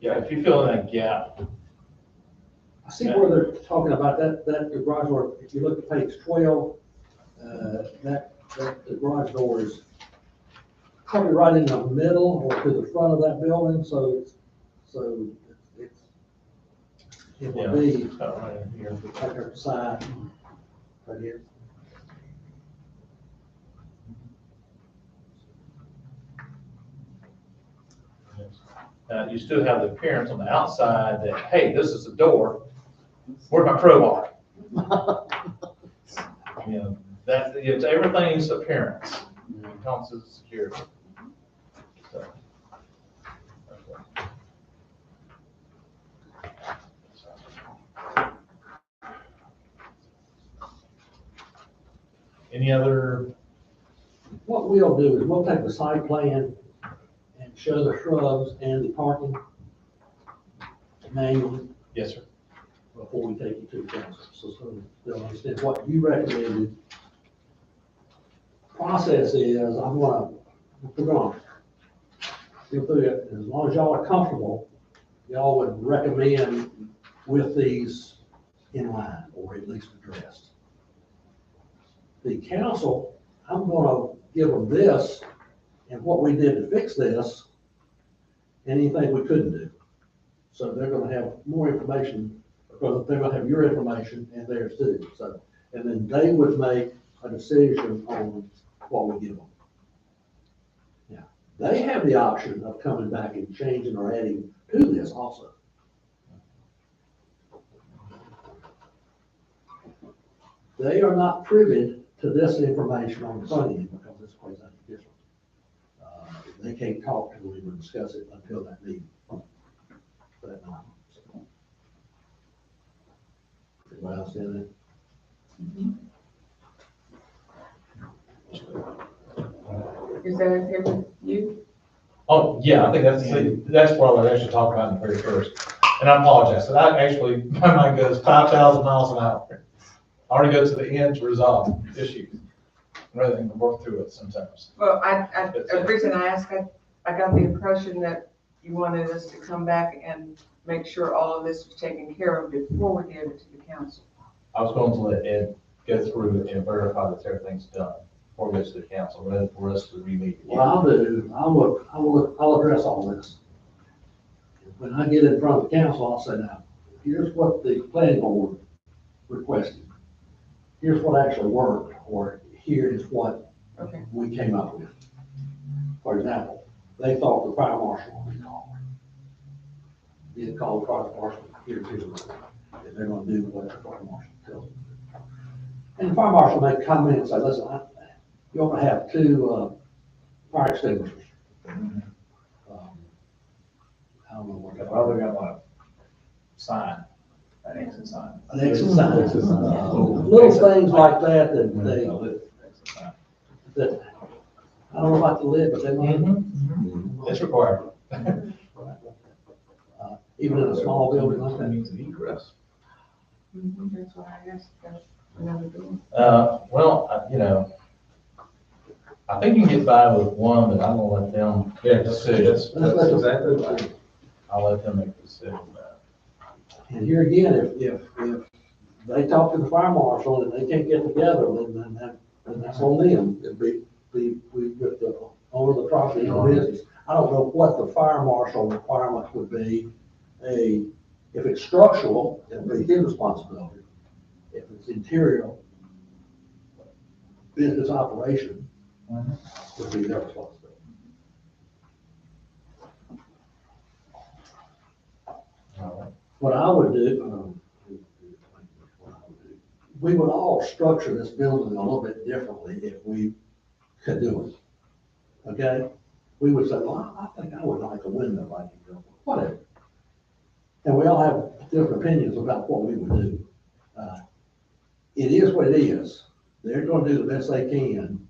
[SPEAKER 1] Yeah, if you fill in that gap,
[SPEAKER 7] I see where they're talking about that the garage door, if you look at page 12, the garage door is probably right in the middle or to the front of that building, so it
[SPEAKER 1] yeah,
[SPEAKER 7] will be
[SPEAKER 1] it's about right in here.
[SPEAKER 7] right there at the side, right here.
[SPEAKER 1] You still have the appearance on the outside that, hey, this is a door. Where's my crowbar? You know, it's everything's appearance. When it comes to security. So, okay. Any other,
[SPEAKER 7] What we'll do is we'll take the site plan and show the shrubs and the parking manually
[SPEAKER 1] yes, sir.
[SPEAKER 7] before we take you to the council, so they'll understand what you recommended. Process is, we're gonna go through it, as long as y'all are comfortable, y'all would recommend with these in line, or at least addressed. The council, I'm gonna give them this and what we did to fix this, and anything we couldn't do. So they're gonna have more information, because they're gonna have your information and theirs too, so. And then they would make a decision on what we give them. Yeah, they have the option of coming back and changing or adding to this also. They are not privy to this information on the front end because it's quite different. They can't talk to them or discuss it until that meeting. That night. Everybody else in it?
[SPEAKER 6] Is that okay with you?
[SPEAKER 1] Oh, yeah, I think that's what I was actually talking about in the very first. And I apologize, so I actually, my mind goes 5,000 miles an hour. I already go to the end to resolve issues, rather than work through it sometimes.
[SPEAKER 6] Well, the reason I asked, I got the impression that you wanted us to come back and make sure all of this was taken care of before we gave it to the council.
[SPEAKER 1] I was going to let Ed go through and verify that everything's done before it goes to the council, rather than for us to re-meet.
[SPEAKER 7] What I'll address all this. When I get in front of the council, I'll say, now, here's what the planning board requested. Here's what actually worked, or here is what
[SPEAKER 6] Okay.
[SPEAKER 7] we came up with. For example, they thought the fire marshal would be called. Did call the fire marshal, here's his word. And they're gonna do what the fire marshal tells them to do. And the fire marshal may come in and say, listen, you ought to have 2 fire extinguishers. I don't know what
[SPEAKER 10] They're probably gonna want a sign, an exit sign.
[SPEAKER 7] an exit sign. Little things like that that I don't know about the lid, but they might.
[SPEAKER 1] It's required.
[SPEAKER 7] Even in a small building like that.
[SPEAKER 5] Means an egress.
[SPEAKER 6] That's why I asked. That's another thing.
[SPEAKER 1] I think you can get by with one, but I'm gonna let them.
[SPEAKER 10] Yeah, that's exactly right.
[SPEAKER 1] I'll let them make the decision.
[SPEAKER 7] And here again, if they talk to the fire marshal and they can't get together, then that's on them. It'd be with the owner of the property or business. I don't know what the fire marshal requirement would be. If it's structural, it'd be his responsibility. If it's interior business operation, it'd be their responsibility. What I would do, we would all structure this building a little bit differently if we could do it. Okay? We would say, well, I think I would like a window like you go, whatever. And we all have different opinions about what we would do. It is what it is. They're gonna do the best they can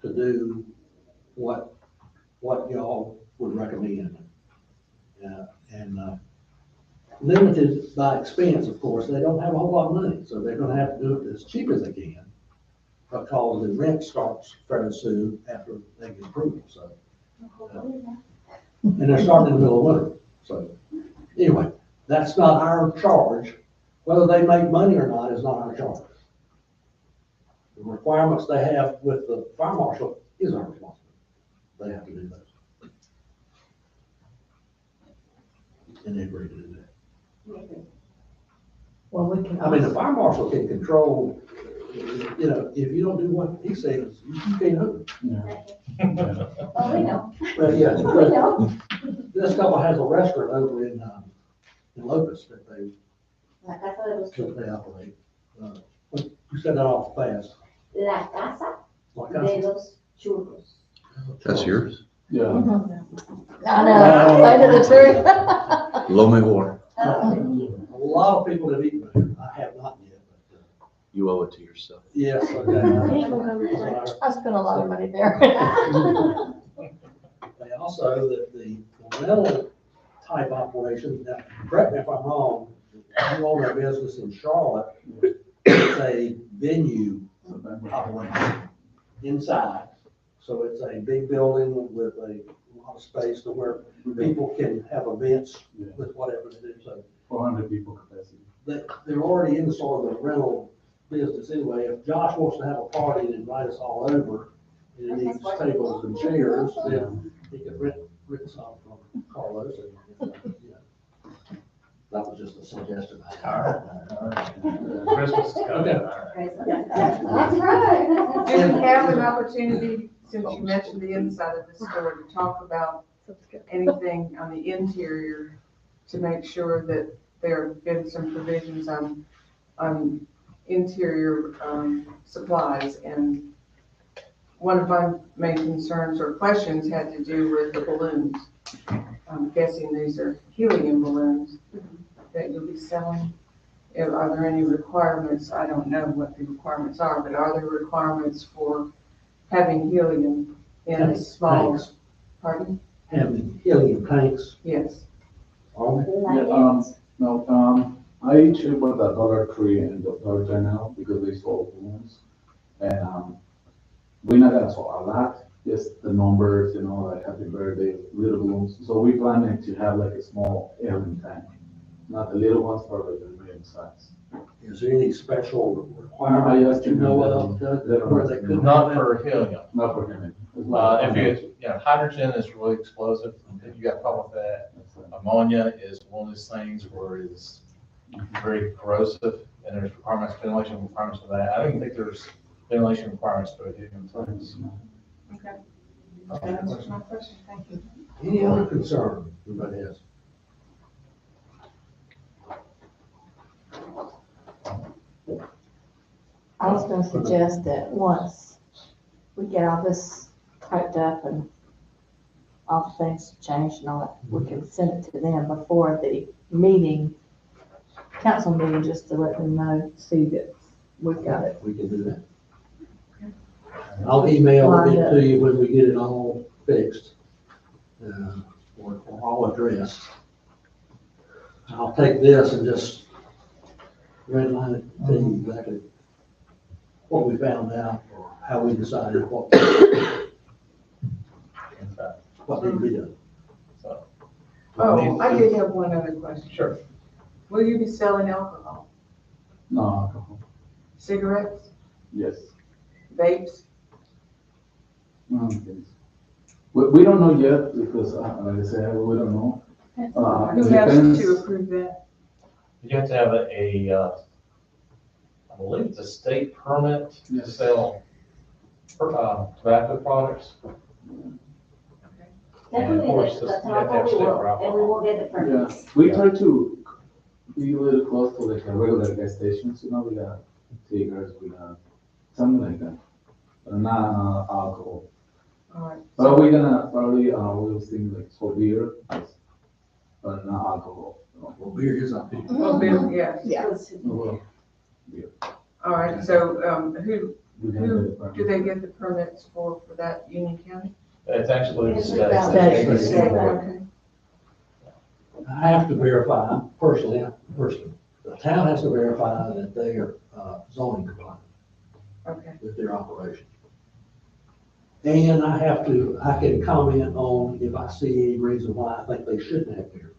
[SPEAKER 7] to do what y'all would recommend. Limited by expense, of course, they don't have a whole lot of money, so they're gonna have to do it as cheap as they can, because the rent starts fairly soon after they get approval, so. And they're starting in the middle of winter, so, anyway, that's not our charge. Whether they make money or not is not our charge. The requirements they have with the fire marshal is our responsibility. They have to do those. And they agree to do that.
[SPEAKER 2] Well, we can.
[SPEAKER 7] I mean, the fire marshal can control, if you don't do what he says, you can't do it.
[SPEAKER 2] Oh, we know.
[SPEAKER 7] But yeah,
[SPEAKER 2] We know.
[SPEAKER 7] this couple has a restaurant over in Locust that
[SPEAKER 2] La casa de los churros.
[SPEAKER 7] they operate. You said that off fast.
[SPEAKER 2] La casa
[SPEAKER 7] Like
[SPEAKER 2] de
[SPEAKER 7] I said.
[SPEAKER 2] los churros.
[SPEAKER 5] That's yours?
[SPEAKER 8] Yeah.
[SPEAKER 2] I know, I know the truth.
[SPEAKER 5] Low mejor.
[SPEAKER 7] A lot of people have eaten there. I have not yet, but,
[SPEAKER 5] You owe it to yourself.
[SPEAKER 7] yes, okay.
[SPEAKER 2] I spent a lot of money there.
[SPEAKER 7] They also, the rental type operation, now, correct me if I'm wrong, you own a business in Charlotte, it's a venue operation inside. So it's a big building with a lot of space to where people can have events with whatever they do. So
[SPEAKER 8] 400 people capacity.
[SPEAKER 7] they're already in sort of the rental business anyway. If Josh wants to have a party and invite us all over, and he needs tables and chairs, then he could rent some from Carlos and, yeah. That was just a suggestion.
[SPEAKER 1] Christmas is coming.
[SPEAKER 2] That's right.
[SPEAKER 6] Do we have an opportunity, since you mentioned the inside of the store, to talk about anything on the interior to make sure that there have been some provisions on interior, supplies? And one of my main concerns or questions had to do with the balloons. I'm guessing these are helium balloons that you'll be selling. Are there any requirements? I don't know what the requirements are, but are there requirements for having helium in a small?
[SPEAKER 7] Tanks.
[SPEAKER 6] Pardon?
[SPEAKER 7] Having helium tanks
[SPEAKER 6] Yes.
[SPEAKER 7] on it.
[SPEAKER 8] Yeah, no, I checked with the Dollar Tree and the Dollar General because they sold balloons. And, we're not gonna sell a lot, just the numbers, like happy birthday, little balloons. So we planning to have like a small helium tank, not the little ones, but like the medium size.
[SPEAKER 7] Is there any special
[SPEAKER 8] I
[SPEAKER 7] requirement
[SPEAKER 8] asked
[SPEAKER 7] that you
[SPEAKER 8] him
[SPEAKER 7] know
[SPEAKER 8] that,
[SPEAKER 7] of,
[SPEAKER 8] that
[SPEAKER 7] where they could?
[SPEAKER 1] Not for helium.
[SPEAKER 8] Not for him. It's like-
[SPEAKER 1] If hydrogen is really explosive, if you got a problem with that. Ammonia is one of those things where it's very corrosive, and there's requirements, ventilation requirements for that. I don't think there's ventilation requirements for helium tanks.
[SPEAKER 6] Okay. That answers my question. Thank you.
[SPEAKER 7] Any other concern anybody has?
[SPEAKER 11] I was gonna suggest that once we get all this typed up and all the things changed and all that, we can send it to them before the meeting, council meeting, just to let them know, see that we've got it.
[SPEAKER 7] We can do that. I'll email it to you when we get it all fixed, or all addressed. I'll take this and just redline it, tell you exactly what we found out, or how we decided what needed to be done.
[SPEAKER 1] So.
[SPEAKER 6] Oh, I did have one other question.
[SPEAKER 1] Sure.
[SPEAKER 6] Will you be selling alcohol?
[SPEAKER 8] No alcohol,
[SPEAKER 6] Cigarettes,
[SPEAKER 8] yes.
[SPEAKER 6] vapes?
[SPEAKER 8] We don't know yet because, like I said, we don't know.
[SPEAKER 6] Who has
[SPEAKER 8] Depends.
[SPEAKER 6] to approve that?
[SPEAKER 1] You have to have I believe it's a state permit to
[SPEAKER 8] Yes.
[SPEAKER 1] sell tobacco products. And of course, you have to have state for
[SPEAKER 2] And we
[SPEAKER 1] alcohol.
[SPEAKER 2] will get the
[SPEAKER 8] Yeah,
[SPEAKER 2] permits.
[SPEAKER 8] we try to be a little close to like a regular gas stations, we got Tigers, we got something like that. But not alcohol.
[SPEAKER 6] All right.
[SPEAKER 8] But we're gonna probably, we'll think like for beer, but not alcohol.
[SPEAKER 7] Well, beer is up here.
[SPEAKER 6] Well, beer, yes.
[SPEAKER 11] Yeah.
[SPEAKER 8] Well,
[SPEAKER 6] All right, so, who
[SPEAKER 8] we're gonna get it
[SPEAKER 6] do they get the permits for that, Union County?
[SPEAKER 1] It's actually the
[SPEAKER 2] It's
[SPEAKER 1] state.
[SPEAKER 2] about
[SPEAKER 11] the
[SPEAKER 2] state.
[SPEAKER 6] Okay.
[SPEAKER 7] I have to verify, personally, the town has to verify that they are zoning compliant
[SPEAKER 6] Okay.
[SPEAKER 7] with their operation. And I can comment on if I see any reason why I think they shouldn't have beer.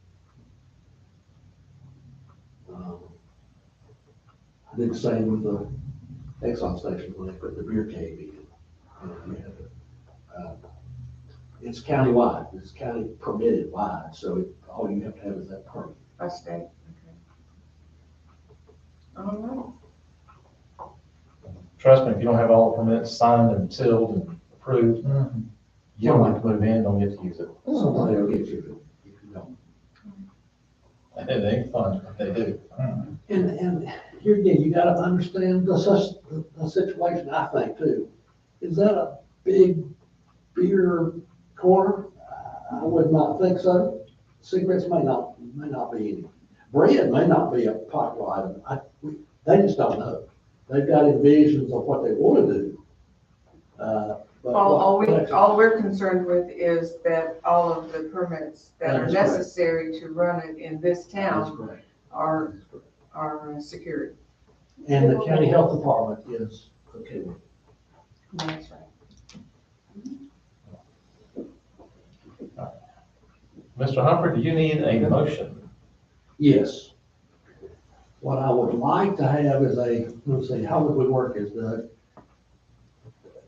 [SPEAKER 7] I did the same with the Exxon station when they put the beer cave in. And you have to, it's countywide, it's county permitted wide, so all you have to have is that permit.
[SPEAKER 6] By state, okay. All
[SPEAKER 1] Trust me, if you don't have all the permits signed and sealed and approved, you don't get to move in, don't get to use it.
[SPEAKER 7] Somebody will get you if you don't.
[SPEAKER 1] And it ain't fun, but they do.
[SPEAKER 7] And here again, you gotta understand the situation, I think, too. Is that a big beer corner? I would not think so. Cigarettes may not be any. Bread may not be a popular item. They just don't know. They've got envisions of what they want to do. But
[SPEAKER 6] all we're concerned with is that all of the permits that are
[SPEAKER 7] That is correct.
[SPEAKER 6] necessary to run it in this
[SPEAKER 7] That's
[SPEAKER 6] town
[SPEAKER 7] correct.
[SPEAKER 6] are secured.
[SPEAKER 7] And the county health department is okay with it.
[SPEAKER 6] That's right.
[SPEAKER 1] Mr. Humphrey, do you need a motion?
[SPEAKER 7] Yes. What I would like to have is let's see, how would we work is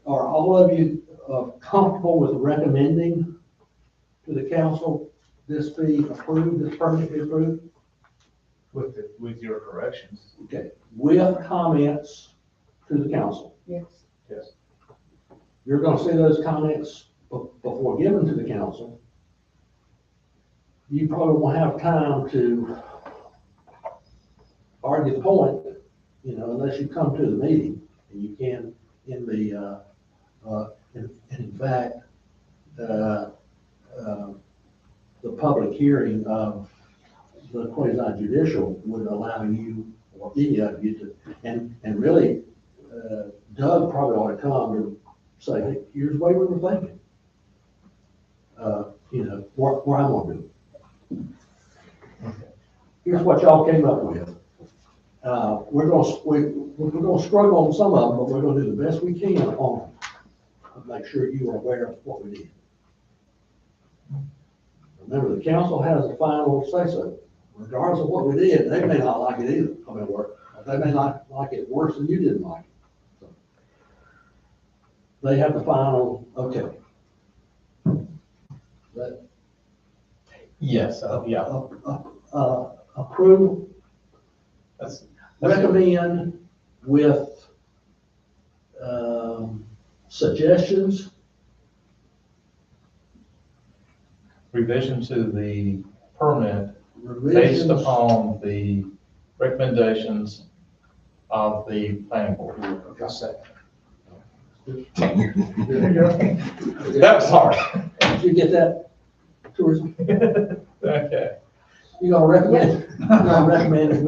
[SPEAKER 7] are all of you comfortable with recommending to the council this be approved, this permit be approved?
[SPEAKER 10] With your corrections.
[SPEAKER 7] Okay, with comments to the council.
[SPEAKER 6] Yes.
[SPEAKER 10] Yes.
[SPEAKER 7] You're gonna see those comments before given to the council. You probably won't have time to argue the point, unless you come to the meeting, and you can in the, in fact, the public hearing of the quasi judicial would allow you, or any of you to, and really, Doug probably ought to come and say, hey, here's the way we were thinking. Where I'm gonna do it. Here's what y'all came up with. We're gonna struggle on some of them, but we're gonna do the best we can on them. Make sure you are aware of what we did. Remember, the council has the final say-so. Regardless of what we did, they may not like it either. They may not like it worse than you didn't like it. So, they have the final, okay. That,
[SPEAKER 1] Yes, yeah,
[SPEAKER 7] approve,
[SPEAKER 1] that's it.
[SPEAKER 7] recommend with, suggestions,
[SPEAKER 1] Revision to the permit based
[SPEAKER 7] revisions.
[SPEAKER 1] upon the recommendations of the planning board. That was hard.
[SPEAKER 7] Did you get that, tourism?
[SPEAKER 1] Okay.
[SPEAKER 7] You're gonna recommend it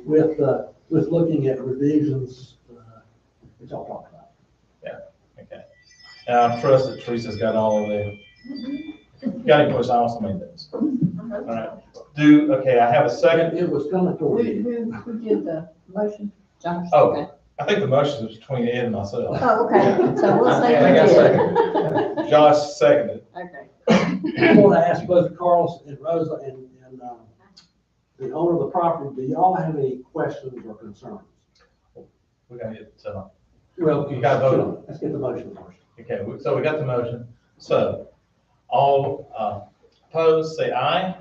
[SPEAKER 7] with looking at revisions, which I'll talk about.
[SPEAKER 1] Okay. And I trust that Teresa's got all of the, got any questions? I also made this. All right. Okay, I have a second.
[SPEAKER 7] It was coming toward you.
[SPEAKER 11] Who did the motion? Josh?
[SPEAKER 1] Oh.
[SPEAKER 11] Okay.
[SPEAKER 1] I think the motion is between Ed and myself.
[SPEAKER 11] Oh, okay, so we'll say
[SPEAKER 1] I
[SPEAKER 11] we
[SPEAKER 1] got
[SPEAKER 11] did.
[SPEAKER 1] second. Josh seconded.
[SPEAKER 11] Okay.
[SPEAKER 7] I want to ask both Carlos and Rosa and the owner of the property, do y'all have any questions or concerns?
[SPEAKER 1] We're gonna get,
[SPEAKER 7] Well,
[SPEAKER 1] You gotta vote on
[SPEAKER 7] Let's get the motion first.
[SPEAKER 1] okay, so we got the motion. So all opposed, say aye.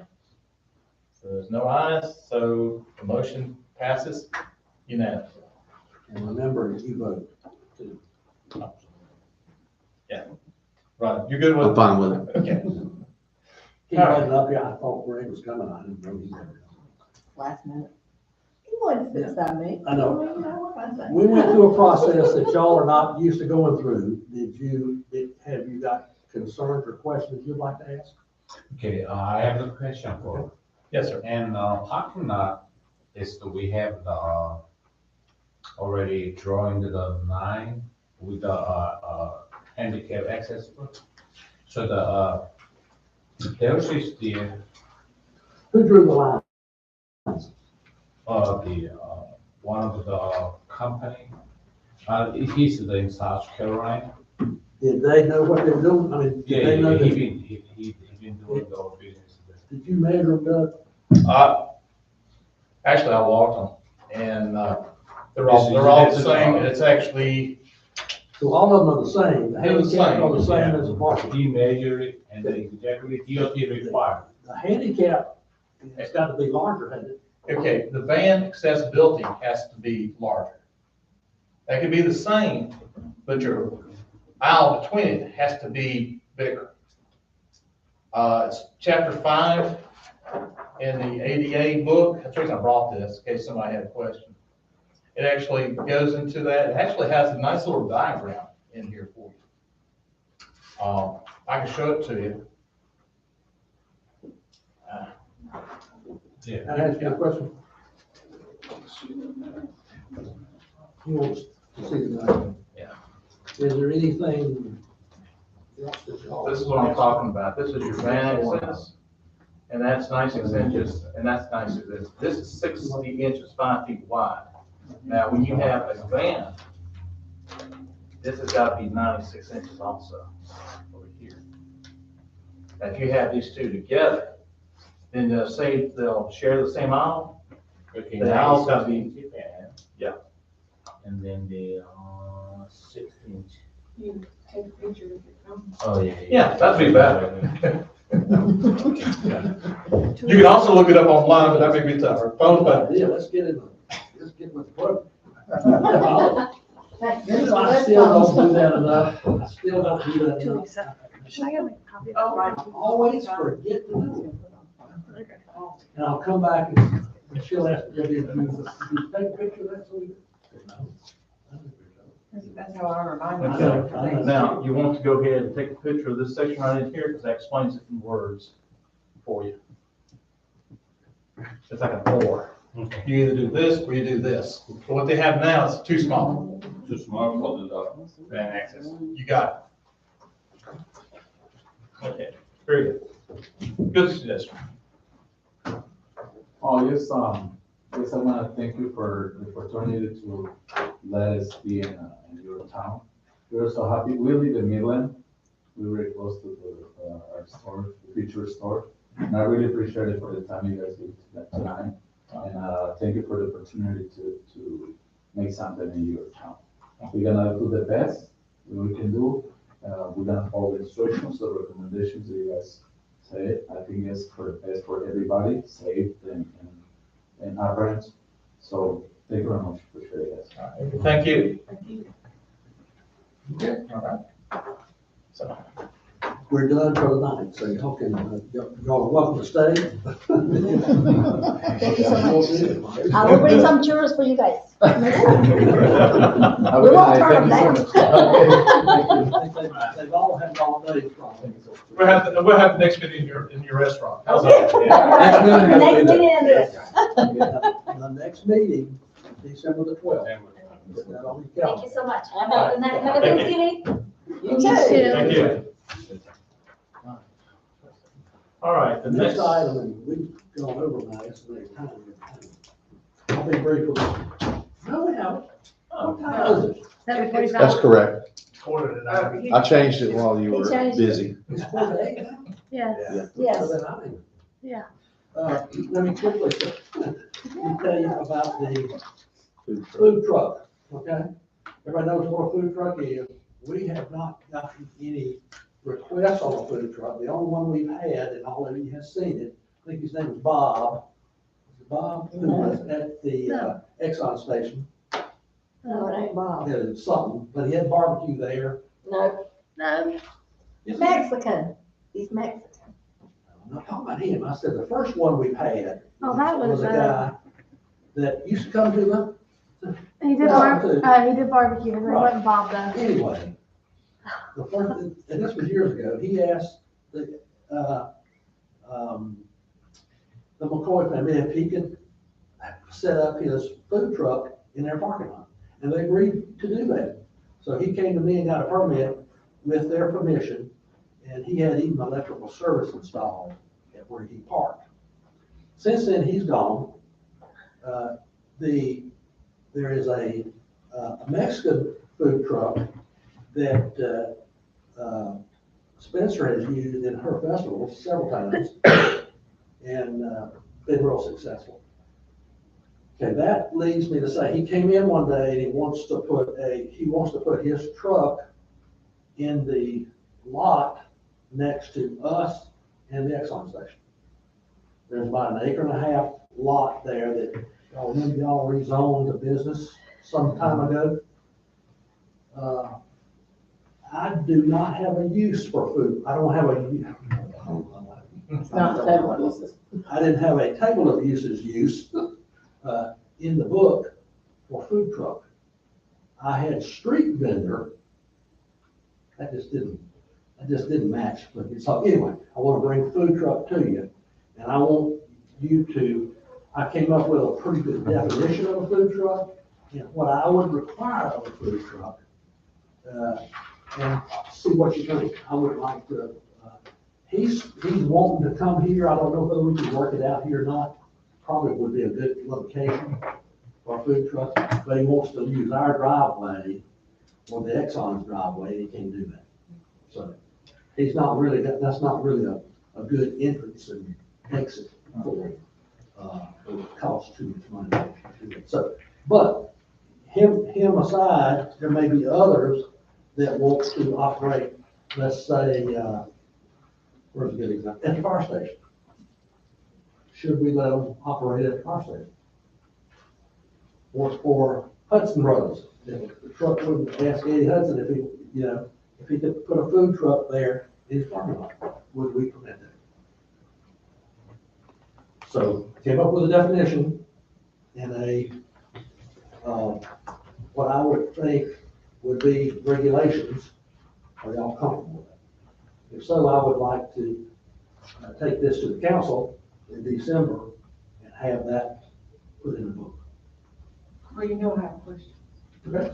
[SPEAKER 1] So there's no ayes, so the motion passes unanimously.
[SPEAKER 7] And remember, you vote too.
[SPEAKER 1] Right, you're good with
[SPEAKER 5] I'm
[SPEAKER 1] it?
[SPEAKER 5] fine with it.
[SPEAKER 1] Okay.
[SPEAKER 7] Keep running up here, I thought Greg was coming, I didn't know he was.
[SPEAKER 11] Last minute.
[SPEAKER 2] You wanted to sit beside me.
[SPEAKER 7] I know.
[SPEAKER 2] Well, you know what I say.
[SPEAKER 7] We went through a process that y'all are not used to going through. Have you got concerns or questions you'd like to ask?
[SPEAKER 3] Okay, I have a question for,
[SPEAKER 1] Yes, sir.
[SPEAKER 3] and parking lot we have the already drawing the line with the handicap accessible. So there is the
[SPEAKER 7] Who drew the line?
[SPEAKER 3] one of the company, he's in South Carolina.
[SPEAKER 7] Did they know what they were doing? I mean, did they know
[SPEAKER 3] He
[SPEAKER 7] that?
[SPEAKER 3] been doing the business there.
[SPEAKER 7] Did you measure them, Doug?
[SPEAKER 1] Actually, I walked them and they're all the same. It's actually,
[SPEAKER 7] So all of them are the same. The
[SPEAKER 1] They're the
[SPEAKER 7] handicap are the
[SPEAKER 1] same,
[SPEAKER 7] same as the parking.
[SPEAKER 3] He measured it and then exactly DOT required.
[SPEAKER 7] The handicap, it's got to be larger, hasn't it?
[SPEAKER 1] okay, the van accessibility has to be larger. That could be the same, but your aisle between it has to be bigger. It's chapter 5 in the ADA book. That's the reason I brought this, in case somebody had a question. It actually goes into that. It actually has a nice little diagram in here for you. I can show it to you.
[SPEAKER 3] Yeah.
[SPEAKER 7] Can I ask you a question? He wants to see the diagram.
[SPEAKER 1] Yeah.
[SPEAKER 7] Is there anything else that y'all?
[SPEAKER 1] This is what I'm talking about. This is your van access, and that's 96 inches, and that's 96 inches. This is 60 inches, 5 feet wide. Now, when you have a van, this has got to be 96 inches also, over here. Now, if you have these two together, then they'll share the same aisle.
[SPEAKER 3] Okay,
[SPEAKER 1] The aisle's got to be,
[SPEAKER 3] fan.
[SPEAKER 1] yeah.
[SPEAKER 3] And then the 6 inch.
[SPEAKER 6] You take a picture with your phone.
[SPEAKER 10] Oh, yeah.
[SPEAKER 1] Yeah, that'd be bad. You can also look it up online, but that may be tougher. Phone's better.
[SPEAKER 7] Yeah, let's get with the program.
[SPEAKER 11] Thanks.
[SPEAKER 7] I still don't do that enough. I still don't do that enough.
[SPEAKER 12] Should I go make a copy of
[SPEAKER 6] Oh, right.
[SPEAKER 7] I always forget to do it. And I'll come back and she'll ask me, did you take a picture of that? So we-
[SPEAKER 6] That's how I remind
[SPEAKER 7] Okay.
[SPEAKER 6] myself.
[SPEAKER 1] Now, you want to go ahead and take a picture of this section right in here, because that explains it in words for you. It's like a or. You either do this or you do this. But what they have now is too small.
[SPEAKER 3] Too small for the van access.
[SPEAKER 1] You got it. Okay, very good. Good suggestion.
[SPEAKER 8] Oh, yes, yes, I want to thank you for the opportunity to let us be in your town. We're so happy. We live in Midland. We're very close to our store, the future store. And I really appreciate it for the time you guys give tonight. And thank you for the opportunity to make something in your town. We're gonna do the best we can do. We're gonna follow the instructions, the recommendations that you guys say. I think it's for the best for everybody, safe and operant. So thank you very much. Appreciate it, guys.
[SPEAKER 1] All right, thank you. Okay, all right. So,
[SPEAKER 7] We're done for the night, so y'all can, y'all are welcome to stay.
[SPEAKER 11] Thank you so much. I will bring some churros for you guys.
[SPEAKER 8] Have
[SPEAKER 11] We
[SPEAKER 8] a
[SPEAKER 11] won't
[SPEAKER 8] good
[SPEAKER 11] turn
[SPEAKER 8] night.
[SPEAKER 11] them
[SPEAKER 8] Thank you so
[SPEAKER 11] down.
[SPEAKER 8] much.
[SPEAKER 7] They've all had long days from.
[SPEAKER 1] we'll have the next meeting in your restaurant. How's that?
[SPEAKER 11] Next meeting in this.
[SPEAKER 7] The next meeting, December the 12th.
[SPEAKER 2] Thank you so much. Have a good night. Have a good Thanksgiving.
[SPEAKER 11] You too.
[SPEAKER 1] Thank you. All right, the
[SPEAKER 7] Next
[SPEAKER 1] next
[SPEAKER 7] item, and we've gone over my estimated time. I'll be brief with it. No, we haven't. What time is it?
[SPEAKER 5] That's correct.
[SPEAKER 1] quarter to nine.
[SPEAKER 5] I changed it while you
[SPEAKER 11] He
[SPEAKER 5] were
[SPEAKER 11] changed
[SPEAKER 5] busy.
[SPEAKER 7] It's 4 to 8 now?
[SPEAKER 12] Yes,
[SPEAKER 11] Yes.
[SPEAKER 7] So then I mean,
[SPEAKER 12] yeah.
[SPEAKER 7] let me quickly tell you about the food truck, okay? Everybody knows what a food truck is. We have not gotten any requests on a food truck. The only one we've had, and all of you have seen it, I think his name is Bob. Is it Bob? Who was at the Exxon station.
[SPEAKER 11] No, it ain't Bob.
[SPEAKER 7] Yeah, something, but he had barbecue there.
[SPEAKER 11] No,
[SPEAKER 12] No,
[SPEAKER 11] Mexican. He's Mexican.
[SPEAKER 7] I'm not talking about him. I said the first one we've had
[SPEAKER 12] oh, that
[SPEAKER 7] was
[SPEAKER 12] was,
[SPEAKER 7] a guy that used to come to the,
[SPEAKER 12] he did he did barbecue, and it wasn't Bob though.
[SPEAKER 7] anyway. The first, and this was years ago, he asked the McCoy family if he could set up his food truck in their parking lot. And they agreed to do that. So he came to me and got a permit with their permission, and he had even electrical service installed at where he parked. Since then, he's gone. There is a Mexican food truck that Spencer has used in her festivals several times and been real successful. Okay, that leads me to say, he came in one day and he wants to put his truck in the lot next to us and the Exxon station. There's about an 1.5 acre lot there that y'all remember y'all rezoned to business some time ago. I do not have a use for food. I don't have a,
[SPEAKER 11] It's not that.
[SPEAKER 7] I didn't have a table of uses in the book for food truck. I had street vendor. That just didn't match. So anyway, I want to bring food truck to you, and I want you to, I came up with a pretty good definition of a food truck and what I would require of a food truck. And see what you think. I would like to, he's wanting to come here. I don't know whether we can work it out here or not. Probably would be a good location for a food truck, but he wants to use our driveway or the Exxon's driveway, and he can't do that. So he's not really, that's not really a good entrance and exit for him. It costs too much money to do it. So, but him aside, there may be others that want to operate, let's say, where's a good example? At the fire station. Should we let them operate at the fire station? Or for Hudson Brothers, if the truck wouldn't ask Eddie Hudson if he, if he could put a food truck there in his parking lot, would we permit that? So came up with a definition and what I would think would be regulations. Are y'all comfortable with that? If so, I would like to take this to the council in December and have that put in the book.
[SPEAKER 6] Well, you know I have a question.
[SPEAKER 7] Okay?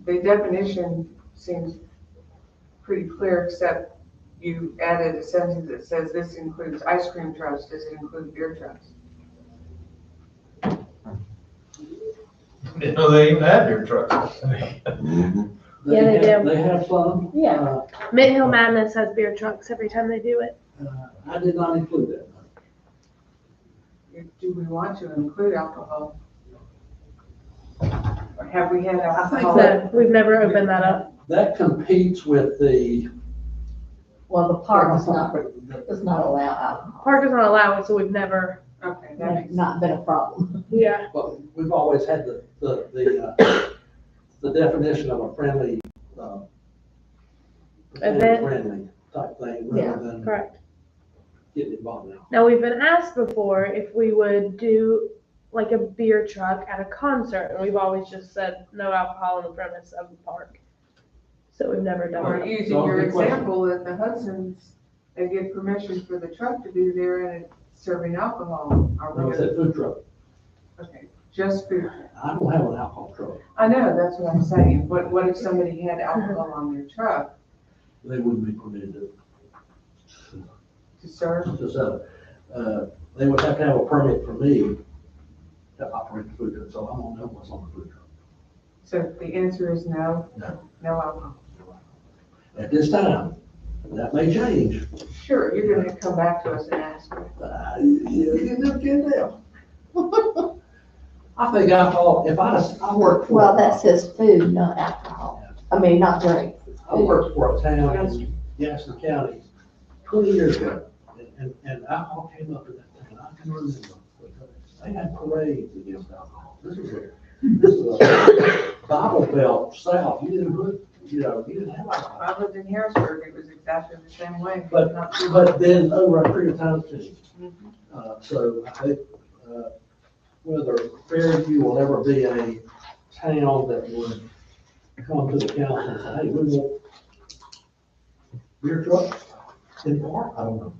[SPEAKER 6] The definition seems pretty clear, except you added a sentence that says this includes ice cream trucks. Does it include beer trucks?
[SPEAKER 1] Didn't know they even had beer trucks.
[SPEAKER 12] Yeah, they do.
[SPEAKER 7] They have some.
[SPEAKER 12] Yeah. Mid Hill Madness has beer trucks every time they do it.
[SPEAKER 7] I did not include that.
[SPEAKER 6] Do we want to include alcohol? Or have we had alcohol?
[SPEAKER 12] No, we've never opened that up.
[SPEAKER 7] That competes with the.
[SPEAKER 11] Well, the park does not allow alcohol.
[SPEAKER 12] Park does not allow it, so we've never,
[SPEAKER 6] Okay, that makes
[SPEAKER 11] Not been a problem.
[SPEAKER 12] yeah.
[SPEAKER 7] But we've always had the definition of a friendly,
[SPEAKER 12] Event.
[SPEAKER 7] friendly type thing
[SPEAKER 11] Yeah,
[SPEAKER 7] rather than
[SPEAKER 12] Correct.
[SPEAKER 7] getting involved now.
[SPEAKER 12] Now, we've been asked before if we would do like a beer truck at a concert, and we've always just said no alcohol on the premise of the park. So we've never done
[SPEAKER 6] Or
[SPEAKER 12] it.
[SPEAKER 6] using
[SPEAKER 7] So,
[SPEAKER 6] your
[SPEAKER 7] good question.
[SPEAKER 6] example at the Hudson's, they give permission for the truck to be there and it's serving alcohol. Are
[SPEAKER 7] No,
[SPEAKER 6] we
[SPEAKER 7] it's
[SPEAKER 6] gonna,
[SPEAKER 7] a food truck.
[SPEAKER 6] okay, just food.
[SPEAKER 7] I don't have an alcohol truck.
[SPEAKER 6] I know, that's what I'm saying. What if somebody had alcohol on their truck
[SPEAKER 7] They wouldn't be permitted
[SPEAKER 6] to serve?
[SPEAKER 7] to sell it. They would have to have a permit from me to operate the food truck, so I won't know what's on the food truck.
[SPEAKER 6] So the answer is no?
[SPEAKER 7] No.
[SPEAKER 6] No alcohol.
[SPEAKER 7] At this time, that may change.
[SPEAKER 6] Sure, you're gonna come back to us and ask me.
[SPEAKER 7] You just get them. I think alcohol, if I worked for.
[SPEAKER 11] Well, that says food, not alcohol. I mean, not drink.
[SPEAKER 7] I worked for a town in Gaston County 20 years ago, and alcohol came up in that town. I can remember. They had parades against alcohol. This is a Bible Belt South. You didn't put, you didn't have alcohol.
[SPEAKER 6] I lived in Harrisburg, it was exactly the same way.
[SPEAKER 7] But then over a period of time, it changed. So I think, whether Fairview will ever be a town that would come to the council and say, hey, we want beer trucks in the park, I don't know.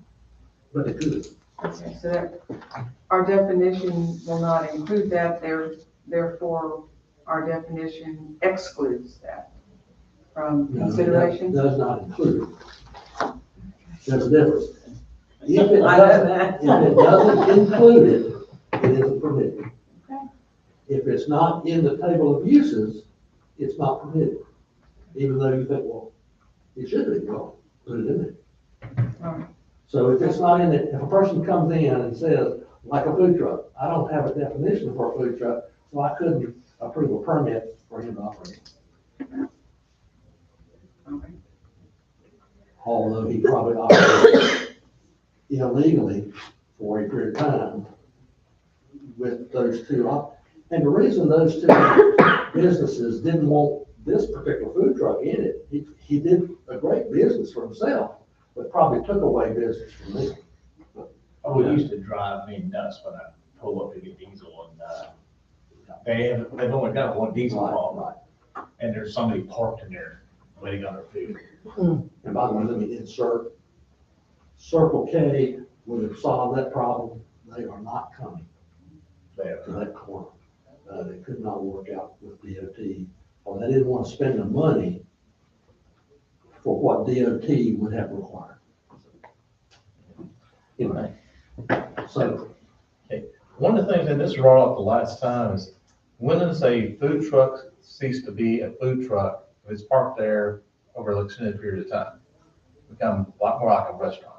[SPEAKER 7] But it could.
[SPEAKER 6] Okay, so that, our definition will not include that, therefore, our definition excludes that from
[SPEAKER 7] No,
[SPEAKER 6] consideration.
[SPEAKER 7] that does not include it. There's a difference. If it
[SPEAKER 6] I know
[SPEAKER 7] doesn't,
[SPEAKER 6] that.
[SPEAKER 7] if it doesn't include it, it isn't permitted.
[SPEAKER 6] Okay.
[SPEAKER 7] If it's not in the table of uses, it's not permitted. Even though you think, well, it should be, well, put it in there.
[SPEAKER 6] Alright.
[SPEAKER 7] So if it's not in it, if a person comes in and says, like a food truck, I don't have a definition for a food truck, so I couldn't approve a permit for him to operate.
[SPEAKER 6] Okay.
[SPEAKER 7] Although he probably operated illegally for a period of time with those two. And the reason those two businesses didn't want this particular food truck in it, he did a great business for himself, but probably took away business from me.
[SPEAKER 10] Oh, it used to drive me nuts when I pull up to get diesel and, they've only got one diesel pump. And there's somebody parked in there waiting on their food.
[SPEAKER 7] And by the way, let me insert, Circle K would have solved that problem. They are not coming to that corner. They could not work out with DOT, or they didn't want to spend the money for what DOT would have required. Anyway, so
[SPEAKER 1] One of the things, and this was brought up the last time, is when does a food truck cease to be a food truck if it's parked there over an extended period of time? Become a lot more like a restaurant.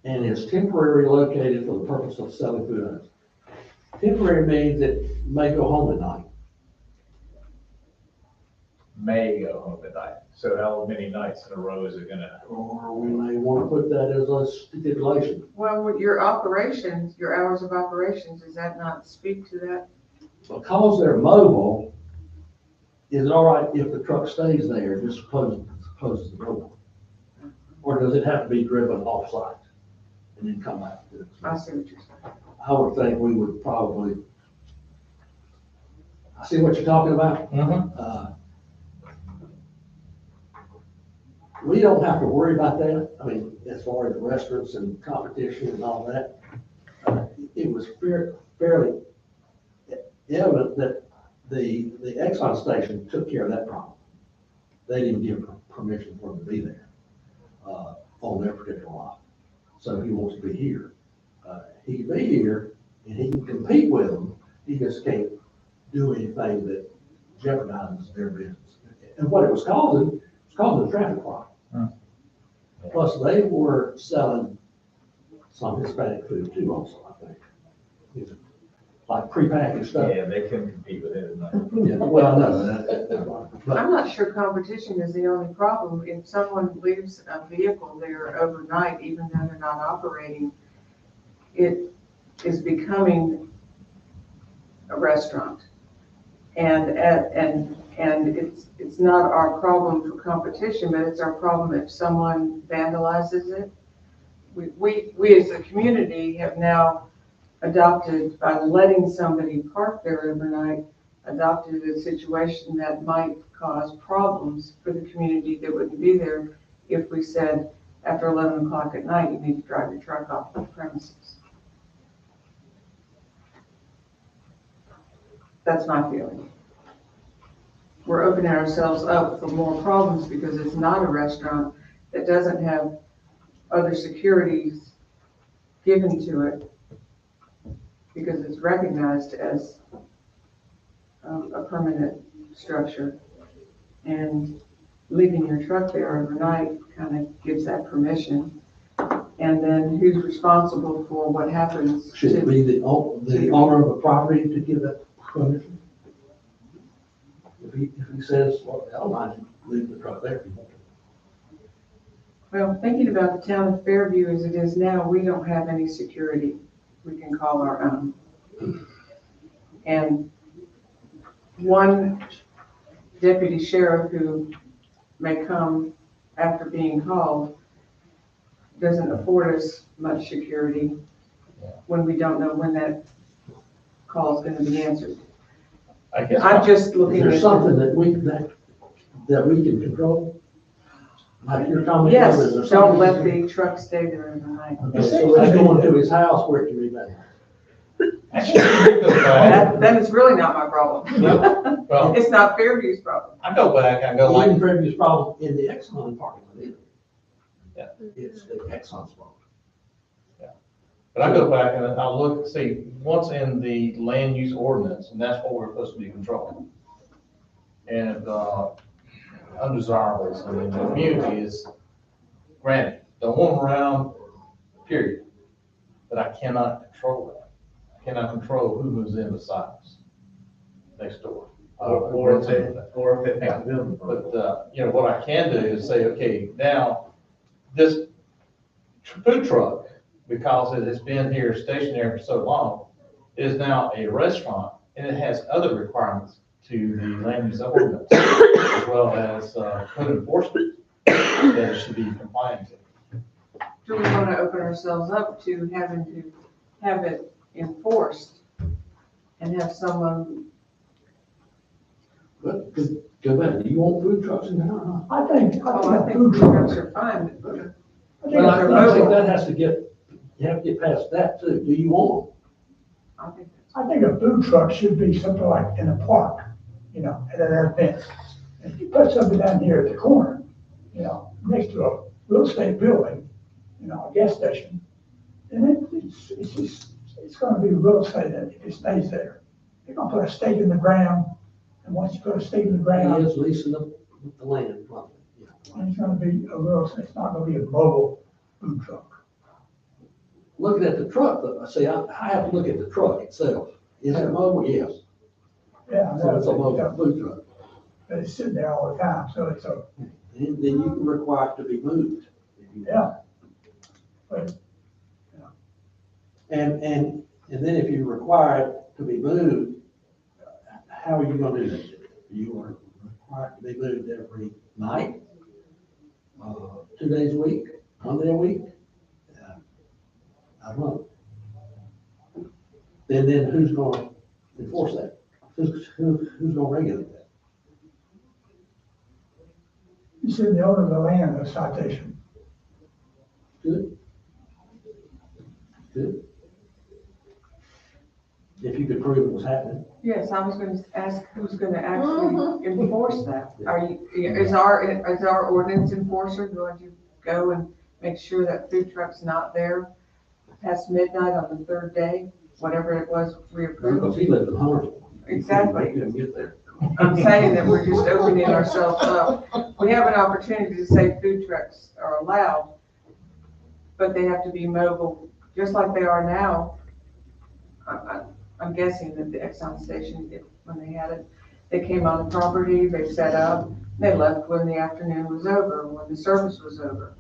[SPEAKER 7] and it's temporarily located for the purpose of selling food. items. Temporary means it may go home at night.
[SPEAKER 10] may go home at night. So how many nights in a row is it gonna?
[SPEAKER 7] Or we may want to put that as a stipulation.
[SPEAKER 6] Well, with your operations, your hours of operations, does that not speak to that?
[SPEAKER 7] Because they're mobile, is it all right if the truck stays there, just closes the door? Or does it have to be driven off-site and then come back to it?
[SPEAKER 6] I see what you're saying.
[SPEAKER 7] I would think we would probably, I see what you're talking about. We don't have to worry about that. I mean, as far as the restaurants and competition and all that. It was fairly evident that the Exxon station took care of that problem. They didn't give permission for him to be there, on their particular lot. So he wants to be here. He can be here and he can compete with them. He just can't do anything that jeopardizes their business. And what it was causing a traffic problem. Plus, they were selling some Hispanic food too also, I think. You know, like prepackaged stuff.
[SPEAKER 10] Yeah, they couldn't compete with it at night.
[SPEAKER 7] Yeah, well, no, that,
[SPEAKER 6] I'm not sure competition is the only problem. If someone leaves a vehicle there overnight, even though they're not operating, it is becoming a restaurant. And it's not our problem for competition, but it's our problem if someone vandalizes it. We as a community have now adopted, by letting somebody park there overnight, adopted a situation that might cause problems for the community that wouldn't be there if we said, after 11 o'clock at night, you need to drive your truck off the premises. That's my feeling. We're opening ourselves up for more problems because it's not a restaurant that doesn't have other securities given to it because it's recognized as a permanent structure. And leaving your truck there overnight kind of gives that permission. And then who's responsible for what happens?
[SPEAKER 7] should it be the owner of the property to give that permission? If he says, well, I don't mind leaving the truck there if you want to.
[SPEAKER 6] Well, thinking about the town of Fairview as it is now, we don't have any security we can call our own. And one deputy sheriff who may come after being called doesn't afford us much security when we don't know when that call is going to be answered.
[SPEAKER 1] I guess.
[SPEAKER 6] I'm just looking
[SPEAKER 7] Is there
[SPEAKER 6] at.
[SPEAKER 7] something that we can control? Like your comment.
[SPEAKER 6] Yes,
[SPEAKER 7] is there
[SPEAKER 6] don't
[SPEAKER 7] something-
[SPEAKER 6] let the truck stay there overnight.
[SPEAKER 7] Okay, so let's go into his house where it can be better.
[SPEAKER 6] Then it's really not my problem.
[SPEAKER 1] Well,
[SPEAKER 6] It's not Fairview's problem.
[SPEAKER 1] I go back, I go like,
[SPEAKER 7] Even previous problem in the Exxon parking lot either.
[SPEAKER 1] Yeah.
[SPEAKER 7] It's the Exxon's fault.
[SPEAKER 1] but I go back and I look, see, what's in the land use ordinance, and that's what we're supposed to be controlling. And, undesirables in the community is, granted, don't want them around, period. But I cannot control that. I cannot control who moves in beside us, next door.
[SPEAKER 10] Or if it has a building.
[SPEAKER 1] But, you know, what I can do is say, okay, now, this food truck, because it has been here stationary for so long, is now a restaurant, and it has other requirements to the land use ordinance, as well as code enforcement that it should be complying to.
[SPEAKER 6] Do we want to open ourselves up to having to have it enforced and have someone?
[SPEAKER 7] But go back, do you want food trucks in there or not?
[SPEAKER 4] I think
[SPEAKER 6] Oh, I
[SPEAKER 4] a
[SPEAKER 6] think
[SPEAKER 4] food
[SPEAKER 6] food
[SPEAKER 4] truck,
[SPEAKER 6] trucks are fine.
[SPEAKER 7] Well, I think that has to you have to get past that too. Do you want them?
[SPEAKER 6] I think
[SPEAKER 4] I think a food truck should be something like in a park, you know, at an event. If you put something down here at the corner, you know, next to a real estate building, you know, a gas station, then it's gonna be real estate if it stays there. They're gonna put a stake in the ground, and once you put a stake in the
[SPEAKER 7] He
[SPEAKER 4] ground,
[SPEAKER 7] is leasing the land, probably. Yeah.
[SPEAKER 4] it's gonna be a real estate, it's not gonna be a mobile food truck.
[SPEAKER 7] Looking at the truck, though, I have to look at the truck itself. Is it mobile? Yes.
[SPEAKER 4] Yeah.
[SPEAKER 7] So it's a mobile food truck.
[SPEAKER 4] but it's sitting there all the time, so it's a,
[SPEAKER 7] Then you can require it to be moved.
[SPEAKER 4] yeah. But,
[SPEAKER 7] And then if you require it to be moved, how are you gonna do that? You are required to be moved every night, 2 days a week, 1 day a week? I don't know. Then who's gonna enforce that? Who's gonna regulate that?
[SPEAKER 4] you send the owner of the land a citation.
[SPEAKER 7] Good. Good. If you could prove it was happening.
[SPEAKER 6] Yes, I was gonna ask who's gonna actually enforce that? Is our ordinance enforcer going to go and make sure that food truck's not there past midnight on the third day, whatever it was we
[SPEAKER 7] Because
[SPEAKER 6] approved?
[SPEAKER 7] he lived in Huntersville.
[SPEAKER 6] Exactly.
[SPEAKER 7] He couldn't get there.
[SPEAKER 6] I'm saying that we're just opening ourselves up. We have an opportunity to say food trucks are allowed, but they have to be mobile, just like they are now. I'm guessing that the Exxon station, when they had it, they came on the property, they set up, they left when the afternoon was over, when the service was over,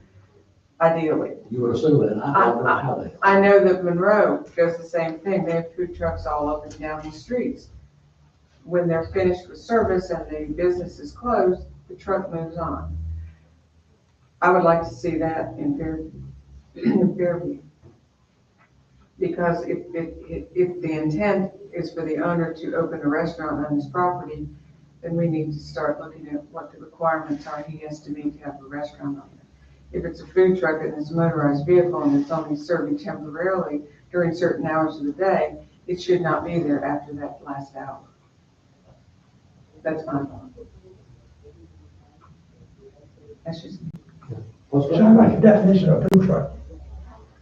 [SPEAKER 6] ideally.
[SPEAKER 7] You would assume that. I don't know how they.
[SPEAKER 6] I know that Monroe does the same thing. They have food trucks all up and down the streets. When they're finished with service and the business is closed, the truck moves on. I would like to see that in Fairview. Because if the intent is for the owner to open a restaurant on his property, then we need to start looking at what the requirements are he has to meet to have a restaurant on it. If it's a food truck and it's a motorized vehicle and it's only serving temporarily during certain hours of the day, it should not be there after that last hour. That's my thought. That's just,
[SPEAKER 4] Sounds like a definition of a food truck.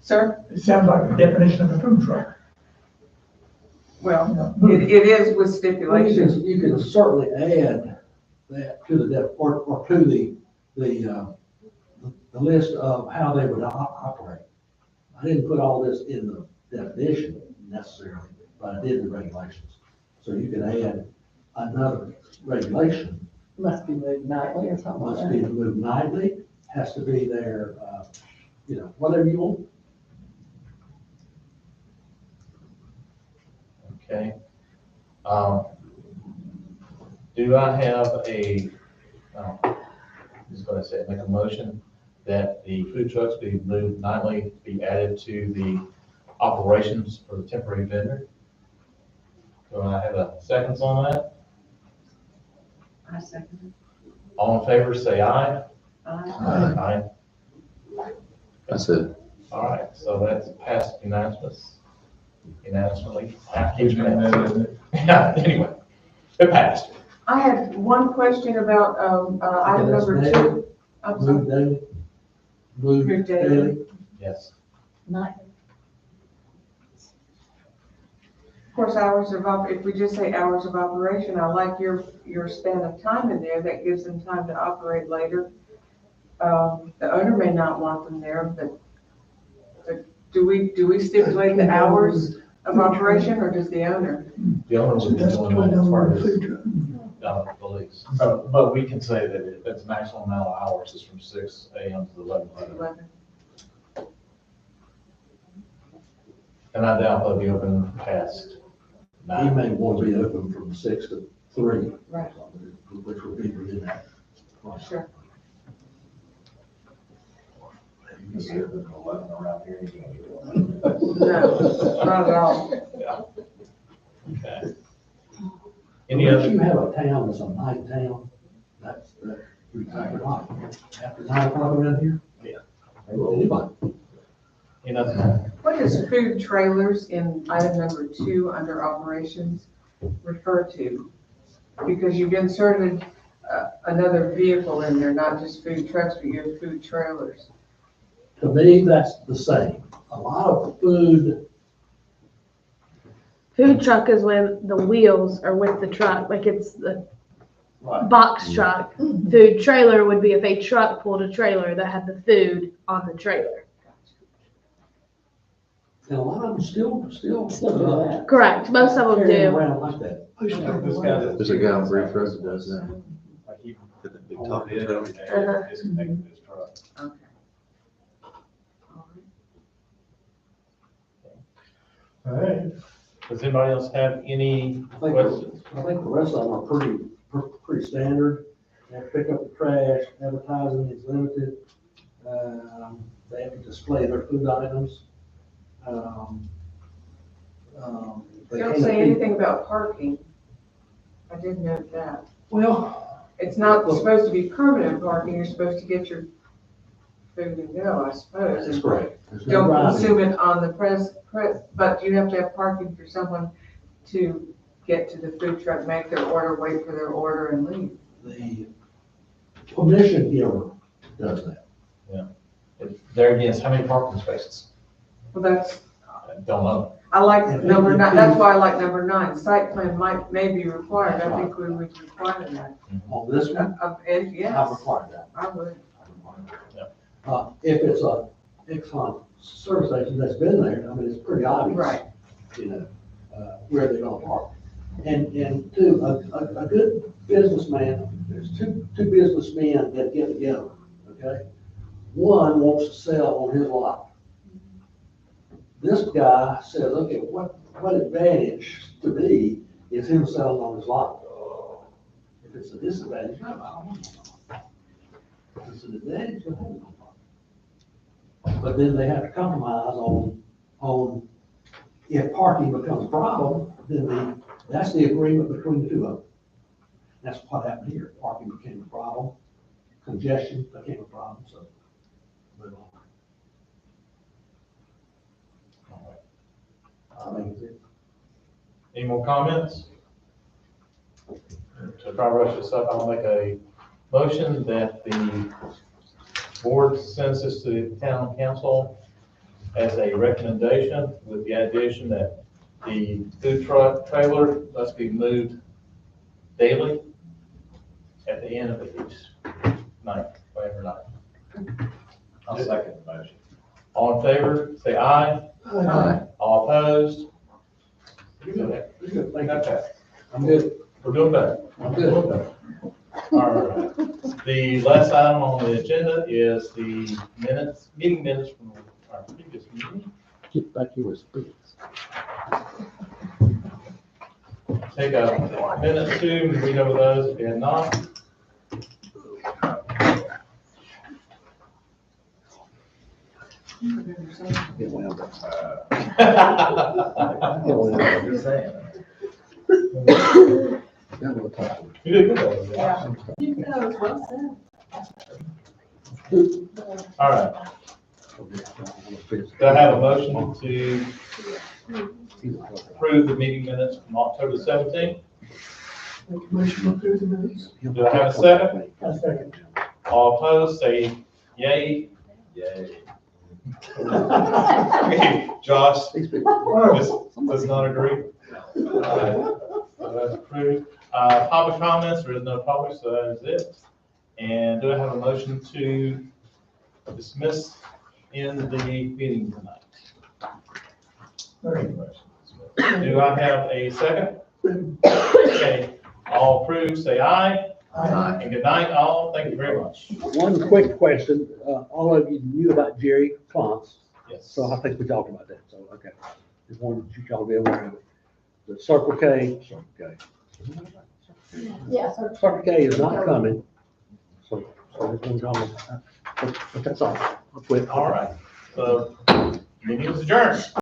[SPEAKER 6] sir?
[SPEAKER 4] It sounds like a definition of a food truck.
[SPEAKER 6] Well, it is with
[SPEAKER 7] Well,
[SPEAKER 6] stipulations.
[SPEAKER 7] you can certainly add that to the, or to the list of how they would operate. I didn't put all this in the definition necessarily, but I did the regulations. So you can add another regulation.
[SPEAKER 11] Must be moved nightly or something like
[SPEAKER 7] Must be
[SPEAKER 11] that.
[SPEAKER 7] moved nightly, has to be there, whatever you want.
[SPEAKER 1] Okay. Do I have I'm just gonna say, make a motion that the food trucks be moved nightly, be added to the operations for the temporary vendor? Do I have a seconds on that?
[SPEAKER 6] I second
[SPEAKER 1] All in favor, say aye.
[SPEAKER 6] it.
[SPEAKER 1] Aye.
[SPEAKER 5] That's it.
[SPEAKER 1] All right, so that's passed unanimously. Yeah, anyway, it passed.
[SPEAKER 6] I had one question about, item number
[SPEAKER 7] That's
[SPEAKER 6] 2. I'm sorry.
[SPEAKER 7] Move daily. Move
[SPEAKER 6] Move daily.
[SPEAKER 7] daily.
[SPEAKER 1] Yes.
[SPEAKER 11] Nightly.
[SPEAKER 6] Of course, if we just say hours of operation, I like your span of time in there. That gives them time to operate later. The owner may not want them there, but do we stipulate the hours of operation, or does the owner?
[SPEAKER 1] The owner
[SPEAKER 9] So
[SPEAKER 1] would be
[SPEAKER 9] that's
[SPEAKER 1] doing
[SPEAKER 9] between
[SPEAKER 1] that as
[SPEAKER 9] them
[SPEAKER 1] far
[SPEAKER 9] and
[SPEAKER 1] as
[SPEAKER 9] the food truck.
[SPEAKER 1] the lease.
[SPEAKER 10] But we can say that the maximum amount of hours is from 6 a.m. to 11 p.m.
[SPEAKER 6] 11?
[SPEAKER 1] And I doubt they'll be open past
[SPEAKER 7] He
[SPEAKER 1] 9.
[SPEAKER 7] may want to be open from 6 to 3.
[SPEAKER 6] Right.
[SPEAKER 7] Which would be within that.
[SPEAKER 6] Sure.
[SPEAKER 10] You can see it at 11 around here, you can't get it.
[SPEAKER 6] No, not at all.
[SPEAKER 1] Okay. Any
[SPEAKER 7] If
[SPEAKER 1] other?
[SPEAKER 7] you have a town that's a night town, that's we take it off. After 9 o'clock around here?
[SPEAKER 1] Yeah.
[SPEAKER 7] Anybody.
[SPEAKER 1] Any other?
[SPEAKER 6] What does food trailers in item number 2 under operations refer to? Because you've inserted another vehicle in there, not just food trucks, but you have food trailers.
[SPEAKER 7] To me, that's the same. A lot of food,
[SPEAKER 12] Food truck is when the wheels are with the truck, like it's the box truck. Food trailer would be if a truck pulled a trailer that had the food on the trailer.
[SPEAKER 7] and a lot of them still
[SPEAKER 11] do that.
[SPEAKER 12] Correct, most of them
[SPEAKER 7] carry
[SPEAKER 12] do.
[SPEAKER 7] around like that.
[SPEAKER 9] I used to take
[SPEAKER 10] This
[SPEAKER 9] one.
[SPEAKER 10] guy
[SPEAKER 5] There's a guy on Brief Road that does that.
[SPEAKER 10] pulled it over there, and disconnected his truck.
[SPEAKER 6] Okay. All right.
[SPEAKER 1] All right. Does anybody else have any
[SPEAKER 7] I think,
[SPEAKER 1] questions?
[SPEAKER 7] I think the rest of them are pretty standard. They have to pick up the trash, advertising is limited. They have to display their food items.
[SPEAKER 6] They don't say anything about parking. I did note that.
[SPEAKER 7] Well,
[SPEAKER 6] It's not supposed to be permanent parking, you're supposed to get your food and go, I suppose.
[SPEAKER 7] that's
[SPEAKER 6] and
[SPEAKER 7] correct. There's no
[SPEAKER 6] Don't
[SPEAKER 7] driving.
[SPEAKER 6] consume it on the but you have to have parking for someone to get to the food truck, make their order, wait for their order and leave.
[SPEAKER 7] The permission giver does that.
[SPEAKER 1] There again, how many parking spaces?
[SPEAKER 6] Well, that's,
[SPEAKER 1] I don't know.
[SPEAKER 6] I like
[SPEAKER 7] And
[SPEAKER 6] number
[SPEAKER 7] if
[SPEAKER 6] 9,
[SPEAKER 7] you-
[SPEAKER 6] that's why I like number 9. Site plan may be required, I think we would require that.
[SPEAKER 7] On this one, I
[SPEAKER 6] Yes,
[SPEAKER 7] require that.
[SPEAKER 6] I would.
[SPEAKER 7] If it's a Exxon service station that's been there, I mean, it's pretty obvious.
[SPEAKER 6] Right.
[SPEAKER 7] You know, where they're gonna park. And two, a good businessman, there's two businessmen that get together, okay? One wants to sell on his lot. This guy says, okay, what advantage to me is him selling on his lot? If it's a disadvantage, I don't know. If it's an advantage, go ahead. But then they have to compromise on if parking becomes a problem, then that's the agreement between the two of them. That's what happened here. Parking became a problem, congestion became a problem, so. move on. I think it's
[SPEAKER 1] Any more comments? To try to rush this up, I'll make a motion that the board sends this to the town council as a recommendation with the addition that the food truck trailer must be moved daily at the end of each night, whatever night.
[SPEAKER 10] I'll second the motion.
[SPEAKER 1] All in favor, say aye.
[SPEAKER 9] Aye.
[SPEAKER 1] All opposed?
[SPEAKER 7] You're good. You're good. Thank you.
[SPEAKER 1] Okay,
[SPEAKER 7] I'm good.
[SPEAKER 1] we're doing better.
[SPEAKER 7] I'm good.
[SPEAKER 1] All right. The last item on the agenda is the meeting minutes from our previous meeting.
[SPEAKER 5] Get back here with speeds.
[SPEAKER 1] Take a minute or two and read over those if you have not.
[SPEAKER 5] Get wound up.
[SPEAKER 10] Just saying.
[SPEAKER 5] Got no time.
[SPEAKER 1] You did good.
[SPEAKER 6] Yeah.
[SPEAKER 1] All right. Do I have a motion to approve the meeting minutes from October 17th?
[SPEAKER 9] Make a motion to approve the minutes.
[SPEAKER 1] Do I have a second?
[SPEAKER 4] A second.
[SPEAKER 1] All opposed, say yay.
[SPEAKER 10] Yay.
[SPEAKER 1] Josh
[SPEAKER 5] These people.
[SPEAKER 1] does not agree. All right. So that's approved. Public comments, there is no public, so that is it. And do I have a motion to dismiss in the meeting tonight? Do I have a second? Okay, all approved, say aye.
[SPEAKER 4] Aye.
[SPEAKER 1] And good night, all. Thank you very much.
[SPEAKER 7] One quick question. All of you knew about Jerry Klontz,
[SPEAKER 1] Yes.
[SPEAKER 7] so I think we talked about that. So, okay. Just wanted you all to be aware of it. The Circle K.
[SPEAKER 11] Yeah.
[SPEAKER 7] Circle K is not coming. So just want to, but that's all. I'll quit.
[SPEAKER 1] All right, so meeting is adjourned.